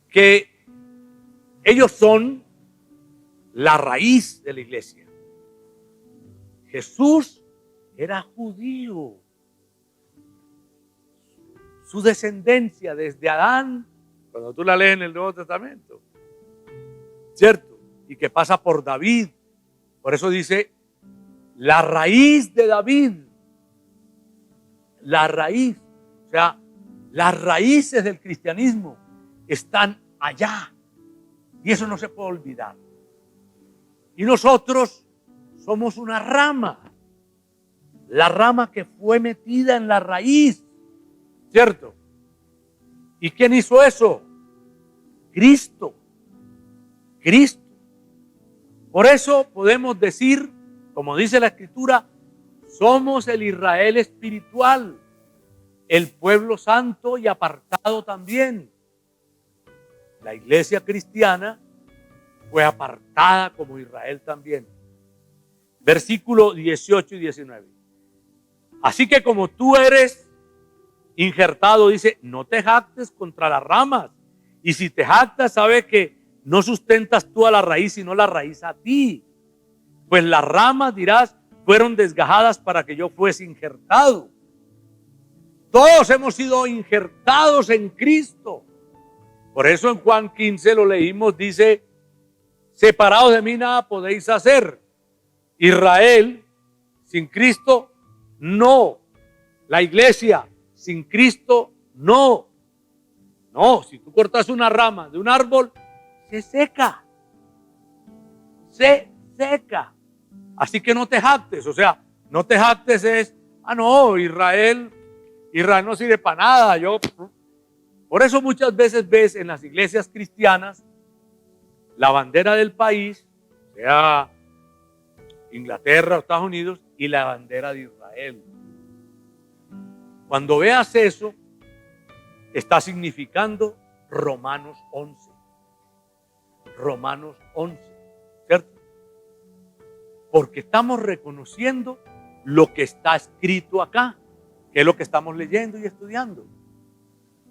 Que ellos son la raíz de la iglesia. Jesús era judío. Su descendencia desde Adán, cuando tú la lees en el Nuevo Testamento, ¿cierto? Y que pasa por David. Por eso dice, la raíz de David. La raíz. O sea, las raíces del cristianismo están allá. Y eso no se puede olvidar. Y nosotros somos una rama. La rama que fue metida en la raíz. ¿Cierto? ¿Y quién hizo eso? Cristo. Cristo. Por eso podemos decir, como dice la Escritura, somos el Israel espiritual, el pueblo santo y apartado también. La iglesia cristiana fue apartada como Israel también. Versículo 18 y 19. Así que como tú eres injertado, dice, no te jactes contra las ramas. Y si te jactas, sabe que no sustentas tú a la raíz, sino la raíz a ti. Pues las ramas, dirás, fueron desgajadas para que yo fuese injertado. Todos hemos sido injertados en Cristo. Por eso en Juan 15 lo leímos, dice, separados de mí nada podéis hacer. Israel sin Cristo, no. La iglesia sin Cristo, no. No, si tú cortas una rama de un árbol, se seca. Se seca. Así que no te jactes. O sea, no te jactes es, no, Israel no sirve para nada. Por eso muchas veces ves en las iglesias cristianas la bandera del país, sea Inglaterra o Estados Unidos, y la bandera de Israel. Cuando veas eso, está significando Romanos 11. Romanos 11, ¿cierto? Porque estamos reconociendo lo que está escrito acá, que es lo que estamos leyendo y estudiando.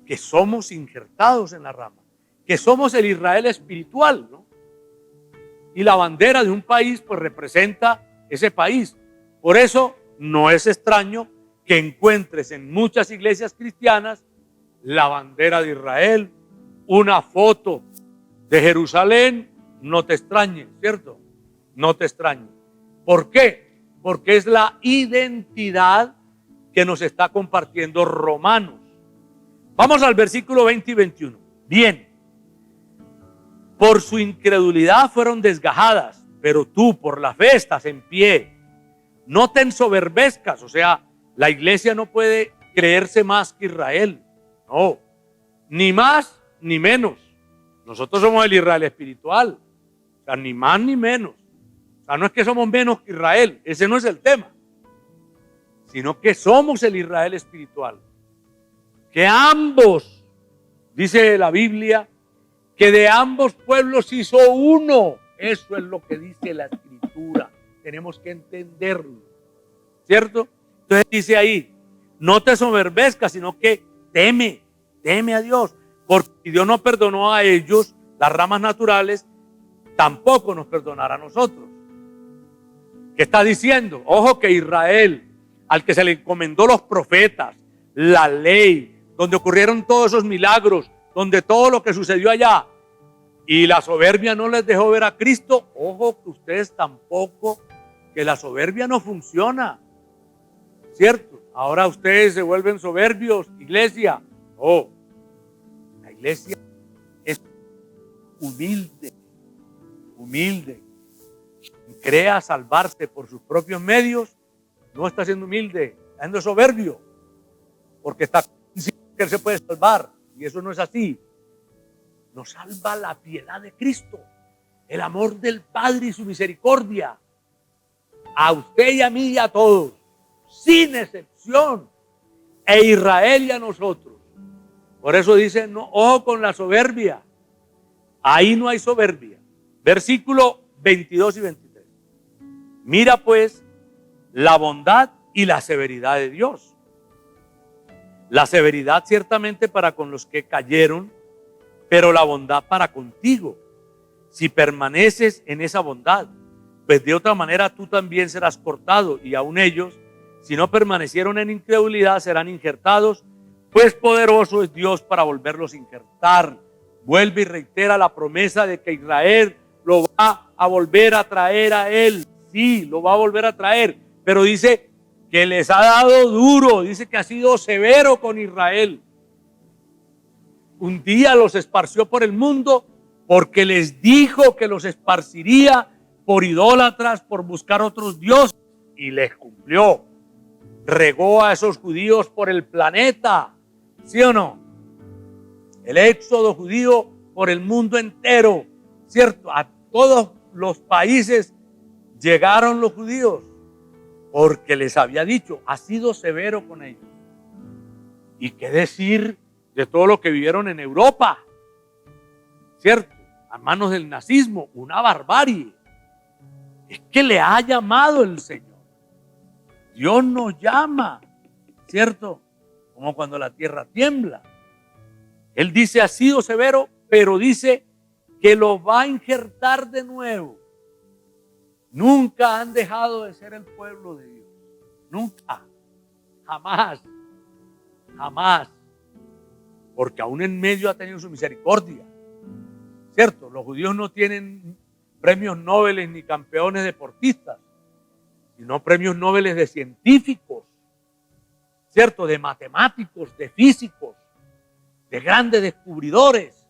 Que somos injertados en la rama, que somos el Israel espiritual, ¿no? Y la bandera de un país pues representa ese país. Por eso no es extraño que encuentres en muchas iglesias cristianas la bandera de Israel, una foto de Jerusalén. No te extrañe, ¿cierto? No te extrañe. ¿Por qué? Porque es la identidad que nos está compartiendo Romanos. Vamos al versículo 20 y 21. Bien. Por su incredulidad fueron desgajadas, pero tú por la fe estás en pie. No te ensoberbezcas, o sea, la iglesia no puede creerse más que Israel. No, ni más ni menos. Nosotros somos el Israel espiritual. O sea, ni más ni menos. O sea, no es que somos menos que Israel. Ese no es el tema. Sino que somos el Israel espiritual. Que ambos, dice la Biblia, que de ambos pueblos hizo uno. Eso es lo que dice la Escritura. Tenemos que entenderlo. ¿Cierto? Entonces dice ahí, no te soberbezcas, sino que teme a Dios. Porque si Dios no perdonó a ellos, las ramas naturales, tampoco nos perdonará a nosotros. ¿Qué está diciendo? Ojo que Israel, al que se le encomendó los profetas, la ley, donde ocurrieron todos esos milagros, donde todo lo que sucedió allá, y la soberbia no les dejó ver a Cristo, ojo que ustedes tampoco, que la soberbia no funciona. ¿Cierto? Ahora ustedes se vuelven soberbios, iglesia. Oh, la iglesia es humilde. Crea salvarse por sus propios medios, no está siendo humilde, está siendo soberbio, porque está convencido que él se puede salvar, y eso no es así. Nos salva la piedad de Cristo, el amor del Padre y su misericordia. a usted y a mí y a todos, sin excepción, e Israel y a nosotros. Por eso dice, no, ojo con la soberbia. Ahí no hay soberbia. Versículo 22 y 23. Mira pues la bondad y la severidad de Dios. La severidad ciertamente para con los que cayeron, pero la bondad para contigo, si permaneces en esa bondad, pues de otra manera tú también serás cortado, y aun ellos, si no permanecieron en incredulidad, serán injertados, pues poderoso es Dios para volverlos a injertar. Vuelve y reitera la promesa de que Israel lo va a volver a traer a él. Sí, lo va a volver a traer, pero dice que les ha dado duro, dice que ha sido severo con Israel. Un día los esparció por el mundo porque les dijo que los esparciría por idólatras, por buscar otros dioses, y les cumplió. Regó a esos judíos por el planeta, ¿sí o no? El éxodo judío por el mundo entero, ¿cierto? A todos los países llegaron los judíos porque les había dicho, ha sido severo con ellos. ¿Y qué decir de todo lo que vivieron en Europa? ¿Cierto? A manos del nazismo, una barbarie. Es que le ha llamado el Señor. Dios nos llama, ¿cierto? Como cuando la tierra tiembla. Él dice, ha sido severo, pero dice que lo va a injertar de nuevo. Nunca han dejado de ser el pueblo de Dios. Nunca. Jamás. Jamás. Porque aún en medio ha tenido su misericordia. ¿Cierto? Los judíos no tienen premios Nobel ni campeones deportistas, sino premios Nobel de científicos, ¿cierto? De matemáticos, de físicos, de grandes descubridores.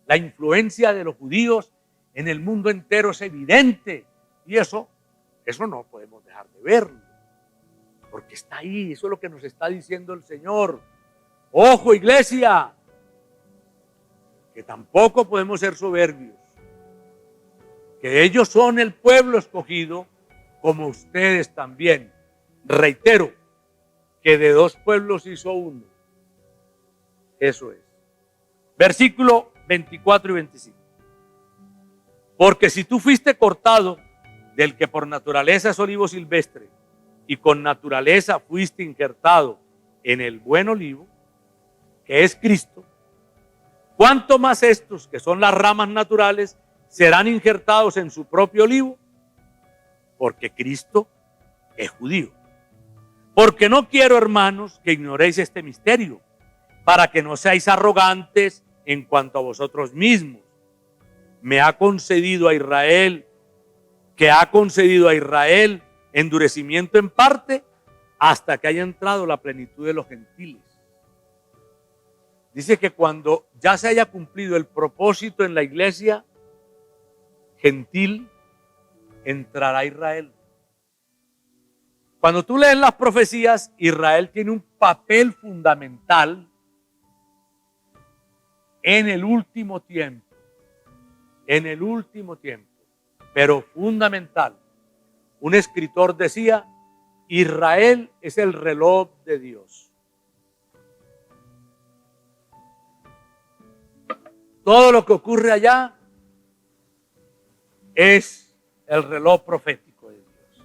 La influencia de los judíos en el mundo entero es evidente. Y eso no podemos dejar de verlo. Porque está ahí, eso es lo que nos está diciendo el Señor. Ojo, iglesia, que tampoco podemos ser soberbios. Que ellos son el pueblo escogido, como ustedes también. Reitero, que de dos pueblos hizo uno. Eso es. Versículo 24 y 25. Porque si tú fuiste cortado del que por naturaleza es olivo silvestre, y con naturaleza fuiste injertado en el buen olivo, que es Cristo, ¿cuánto más estos, que son las ramas naturales, serán injertados en su propio olivo? Porque Cristo es judío. Porque no quiero, hermanos, que ignoréis este misterio, para que no seáis arrogantes en cuanto a vosotros mismos. Me ha concedido a Israel, que ha concedido a Israel endurecimiento en parte, hasta que haya entrado la plenitud de los gentiles. Dice que cuando ya se haya cumplido el propósito en la iglesia gentil, entrará Israel. Cuando tú lees las profecías, Israel tiene un papel fundamental en el último tiempo. En el último tiempo, pero fundamental. Un escritor decía, Israel es el reloj de Dios. Todo lo que ocurre allá es el reloj profético de Dios.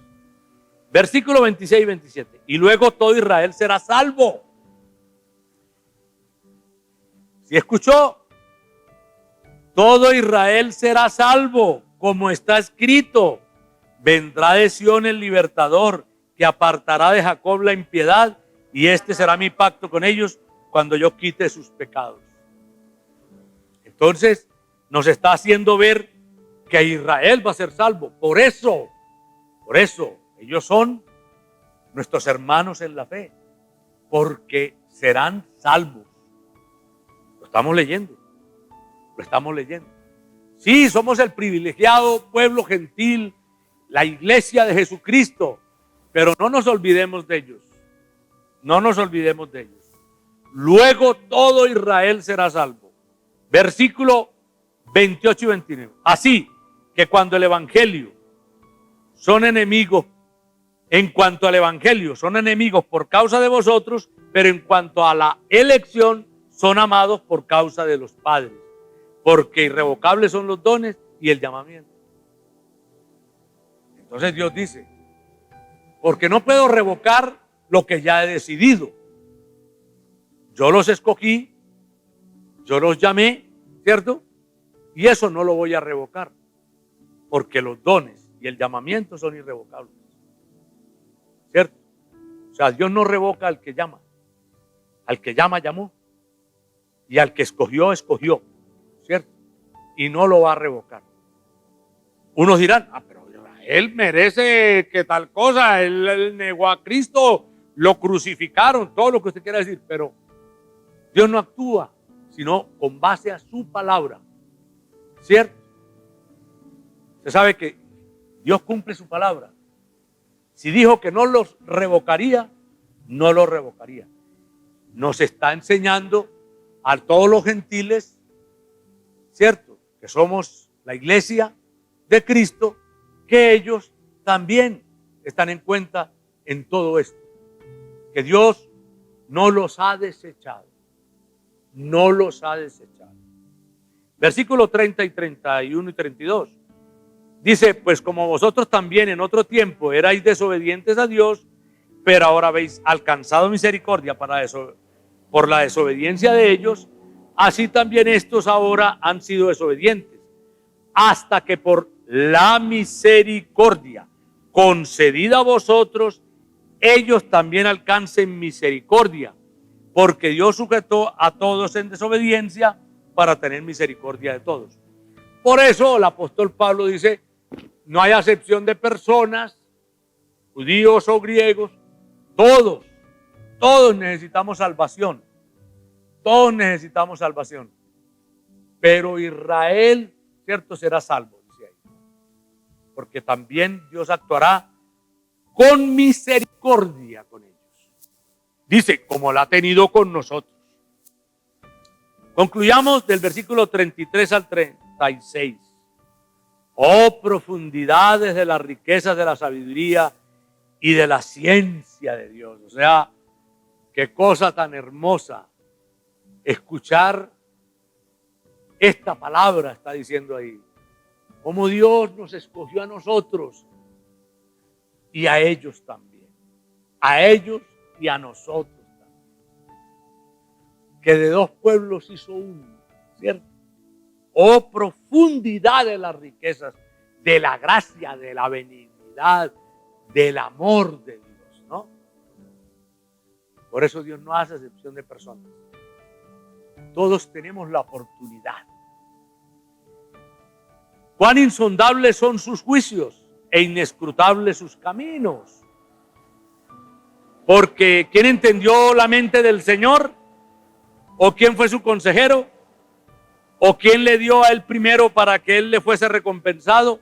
Versículo 26 y 27. Y luego todo Israel será salvo. ¿Sí escuchó? Todo Israel será salvo, como está escrito. Vendrá de Sión el libertador, que apartará de Jacob la impiedad, y este será mi pacto con ellos cuando yo quite sus pecados. Entonces nos está haciendo ver que Israel va a ser salvo. Por eso, ellos son nuestros hermanos en la fe, porque serán salvos. Lo estamos leyendo. Sí, somos el privilegiado pueblo gentil, la iglesia de Jesucristo, pero no nos olvidemos de ellos. No nos olvidemos de ellos. Luego todo Israel será salvo. Versículo 28 y 29. Así que cuando el evangelio son enemigos En cuanto al evangelio, son enemigos por causa de vosotros, pero en cuanto a la elección, son amados por causa de los padres, porque irrevocables son los dones y el llamamiento. Entonces Dios dice, porque no puedo revocar lo que ya he decidido. Yo los escogí, yo los llamé, ¿cierto? Y eso no lo voy a revocar, porque los dones y el llamamiento son irrevocables, ¿cierto? O sea, Dios no revoca al que llama llamó, y al que escogió, escogió, ¿cierto? Y no lo va a revocar. Unos dirán, pero él merece que tal cosa, él negó a Cristo, lo crucificaron, todo lo que usted quiera decir, pero Dios no actúa, sino con base a su palabra, ¿cierto? Usted sabe que Dios cumple su palabra. Si dijo que no los revocaría, no los revocaría. Nos está enseñando a todos los gentiles, ¿cierto? Que somos la iglesia de Cristo, que ellos también están en cuenta en todo esto. Que Dios no los ha desechado. No los ha desechado. Versículo 30 y 31 y 32. Dice, pues como vosotros también en otro tiempo erais desobedientes a Dios, pero ahora habéis alcanzado misericordia por la desobediencia de ellos, así también estos ahora han sido desobedientes, hasta que por la misericordia concedida a vosotros, ellos también alcancen misericordia, porque Dios sujetó a todos en desobediencia para tener misericordia de todos. Por eso el apóstol Pablo dice, no hay acepción de personas, judíos o griegos, todos necesitamos salvación, todos necesitamos salvación, pero Israel, cierto, será salvo, dice ahí, porque también Dios actuará con misericordia con ellos. Dice, como la ha tenido con nosotros. Concluyamos del versículo 33 al 36. Oh, profundidades de las riquezas de la sabiduría y de la ciencia de Dios. O sea, qué cosa tan hermosa escuchar esta palabra, está diciendo ahí. Como Dios nos escogió a nosotros y a ellos también. A ellos y a nosotros también. Que de dos pueblos hizo uno, ¿cierto? Oh, profundidad de las riquezas, de la gracia, de la benignidad, del amor de Dios, ¿no? Por eso Dios no hace excepción de personas. Todos tenemos la oportunidad. Cuán insondables son sus juicios e inescrutables sus caminos. Porque ¿quién entendió la mente del Señor? ¿O quién fue su consejero? ¿O quién le dio a él primero para que él le fuese recompensado?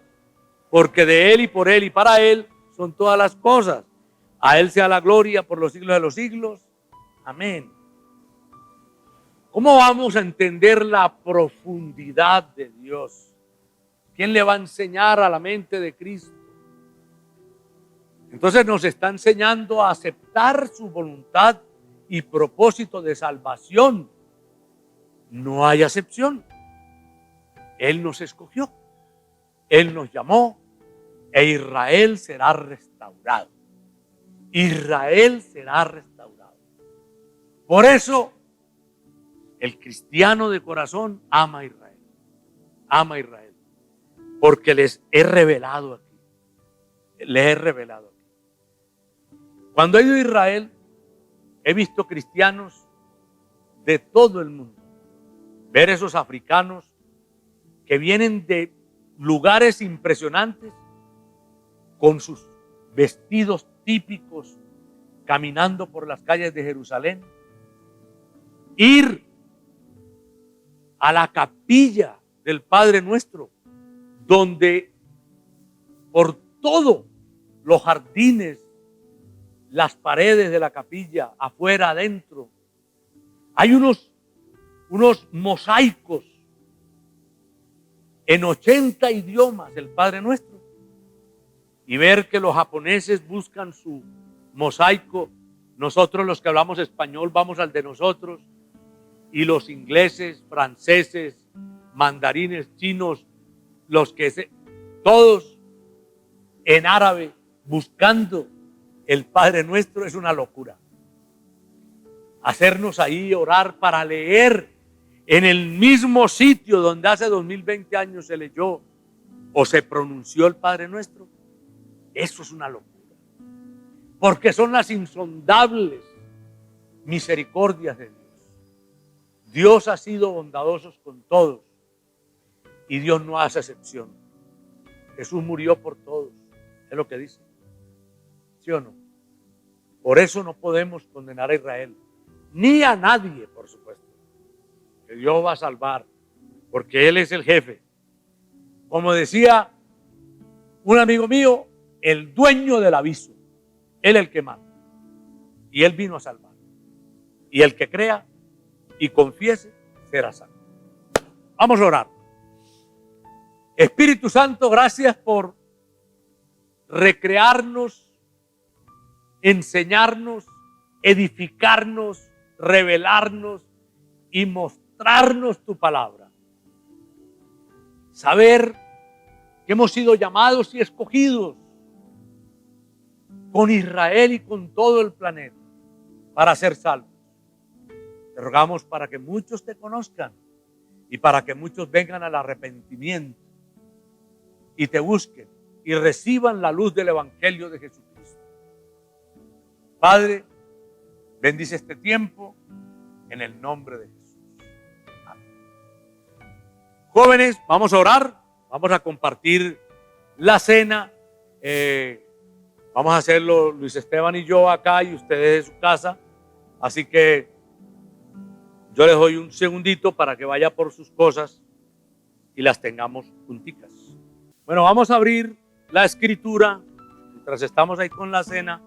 Porque de él y por él y para él son todas las cosas. A él sea la gloria por los siglos de los siglos. Amén. ¿Cómo vamos a entender la profundidad de Dios? ¿Quién le va a enseñar a la mente de Cristo? Entonces nos está enseñando a aceptar su voluntad y propósito de salvación. No hay acepción. Él nos escogió, Él nos llamó e Israel será restaurado. Israel será restaurado. Por eso el cristiano de corazón ama a Israel. Ama a Israel. Porque les he revelado aquí. Les he revelado aquí. Cuando he ido a Israel, he visto cristianos de todo el mundo. Ver esos africanos que vienen de lugares impresionantes con sus vestidos típicos, caminando por las calles de Jerusalén. Ir a la capilla del Padre Nuestro, donde por todos los jardines, las paredes de la capilla, afuera, adentro, hay unos mosaicos en 80 idiomas del Padre Nuestro. y ver que los japoneses buscan su mosaico, nosotros los que hablamos español vamos al de nosotros, y los ingleses, franceses, mandarines, chinos, todos en árabe buscando el Padre Nuestro, es una locura. Hacernos ahí orar para leer en el mismo sitio donde hace 2020 años se leyó o se pronunció el Padre Nuestro, eso es una locura. Porque son las insondables misericordias de Dios. Dios ha sido bondadoso con todos y Dios no hace excepción. Jesús murió por todos, es lo que dice. ¿Sí o no? Por eso no podemos condenar a Israel, ni a nadie, por supuesto. Que Dios va a salvar, porque Él es el jefe. Como decía un amigo mío, el dueño del aviso, Él es el que manda. Y Él vino a salvar. Y el que crea y confiese será salvo. Vamos a orar. Espíritu Santo, gracias por recrearnos, enseñarnos, edificarnos, revelarnos y mostrarnos tu palabra. Saber que hemos sido llamados y escogidos con Israel y con todo el planeta para ser salvos. Te rogamos para que muchos te conozcan y para que muchos vengan al arrepentimiento y te busquen y reciban la luz del Evangelio de Jesucristo. Padre, bendice este tiempo en el nombre de Jesús. Amén. Jóvenes, vamos a orar, vamos a compartir la cena. Vamos a hacerlo Luis Esteban y yo acá y ustedes en su casa. Así que yo les doy un segundito para que vaya por sus cosas y las tengamos junticas. Bueno, vamos a abrir la escritura mientras estamos ahí con la cena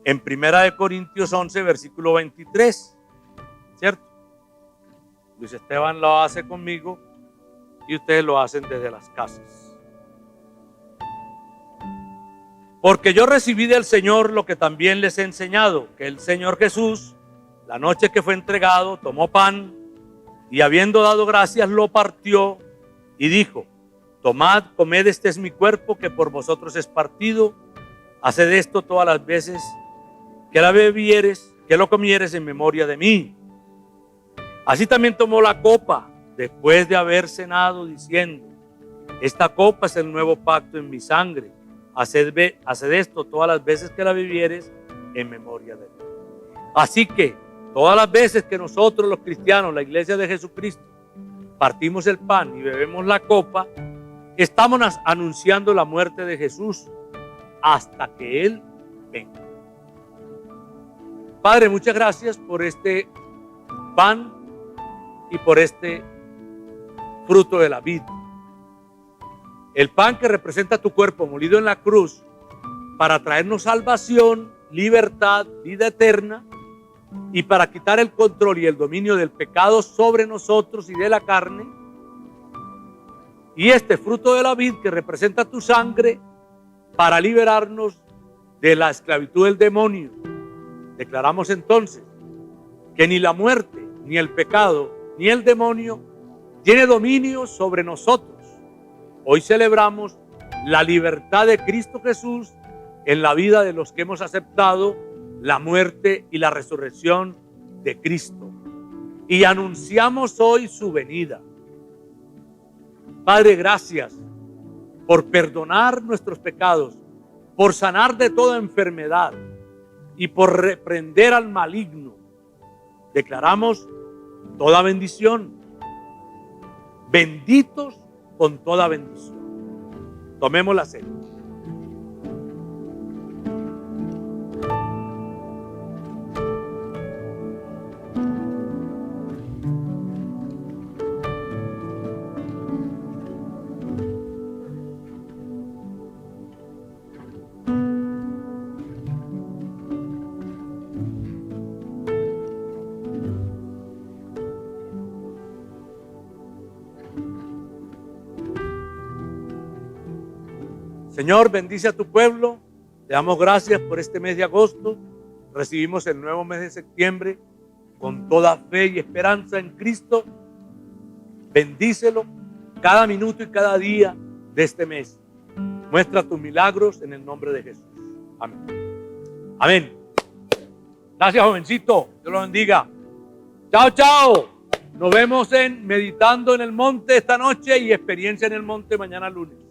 en 1 Corintios 11, versículo 23, ¿cierto? Luis Esteban lo hace conmigo y ustedes lo hacen desde las casas. Porque yo recibí del Señor lo que también les he enseñado, que el Señor Jesús, la noche que fue entregado, tomó pan y habiendo dado gracias lo partió y dijo: tomad, comed, este es mi cuerpo que por vosotros es partido. Haced esto todas las veces que la bebieres, que lo comieres en memoria de mí. Así también tomó la copa después de haber cenado, diciendo: esta copa es el nuevo pacto en mi sangre. Haced esto todas las veces que la bebieres en memoria de mí. Así que todas las veces que nosotros los cristianos, la iglesia de Jesucristo, partimos el pan y bebemos la copa, estamos anunciando la muerte de Jesús hasta que Él venga. Padre, muchas gracias por este pan y por este fruto de la vid. El pan que representa tu cuerpo molido en la cruz para traernos salvación, libertad, vida eterna y para quitar el control y el dominio del pecado sobre nosotros y de la carne. Y este fruto de la vid que representa tu sangre para liberarnos de la esclavitud del demonio. Declaramos entonces que ni la muerte, ni el pecado, ni el demonio tiene dominio sobre nosotros. Hoy celebramos la libertad de Cristo Jesús en la vida de los que hemos aceptado la muerte y la resurrección de Cristo. Y anunciamos hoy su venida. Padre, gracias por perdonar nuestros pecados, por sanar de toda enfermedad y por reprender al maligno. Declaramos toda bendición. Benditos con toda bendición. Tomemos la cena. Señor, bendice a tu pueblo. Te damos gracias por este mes de agosto. Recibimos el nuevo mes de septiembre con toda fe y esperanza en Cristo. Bendícelo cada minuto y cada día de este mes. Muestra tus milagros en el nombre de Jesús. Amén. Amén. Gracias, jovencito. Dios lo bendiga. Chao, chao. Nos vemos en Meditando en el Monte esta noche y Experiencia en el Monte mañana lunes.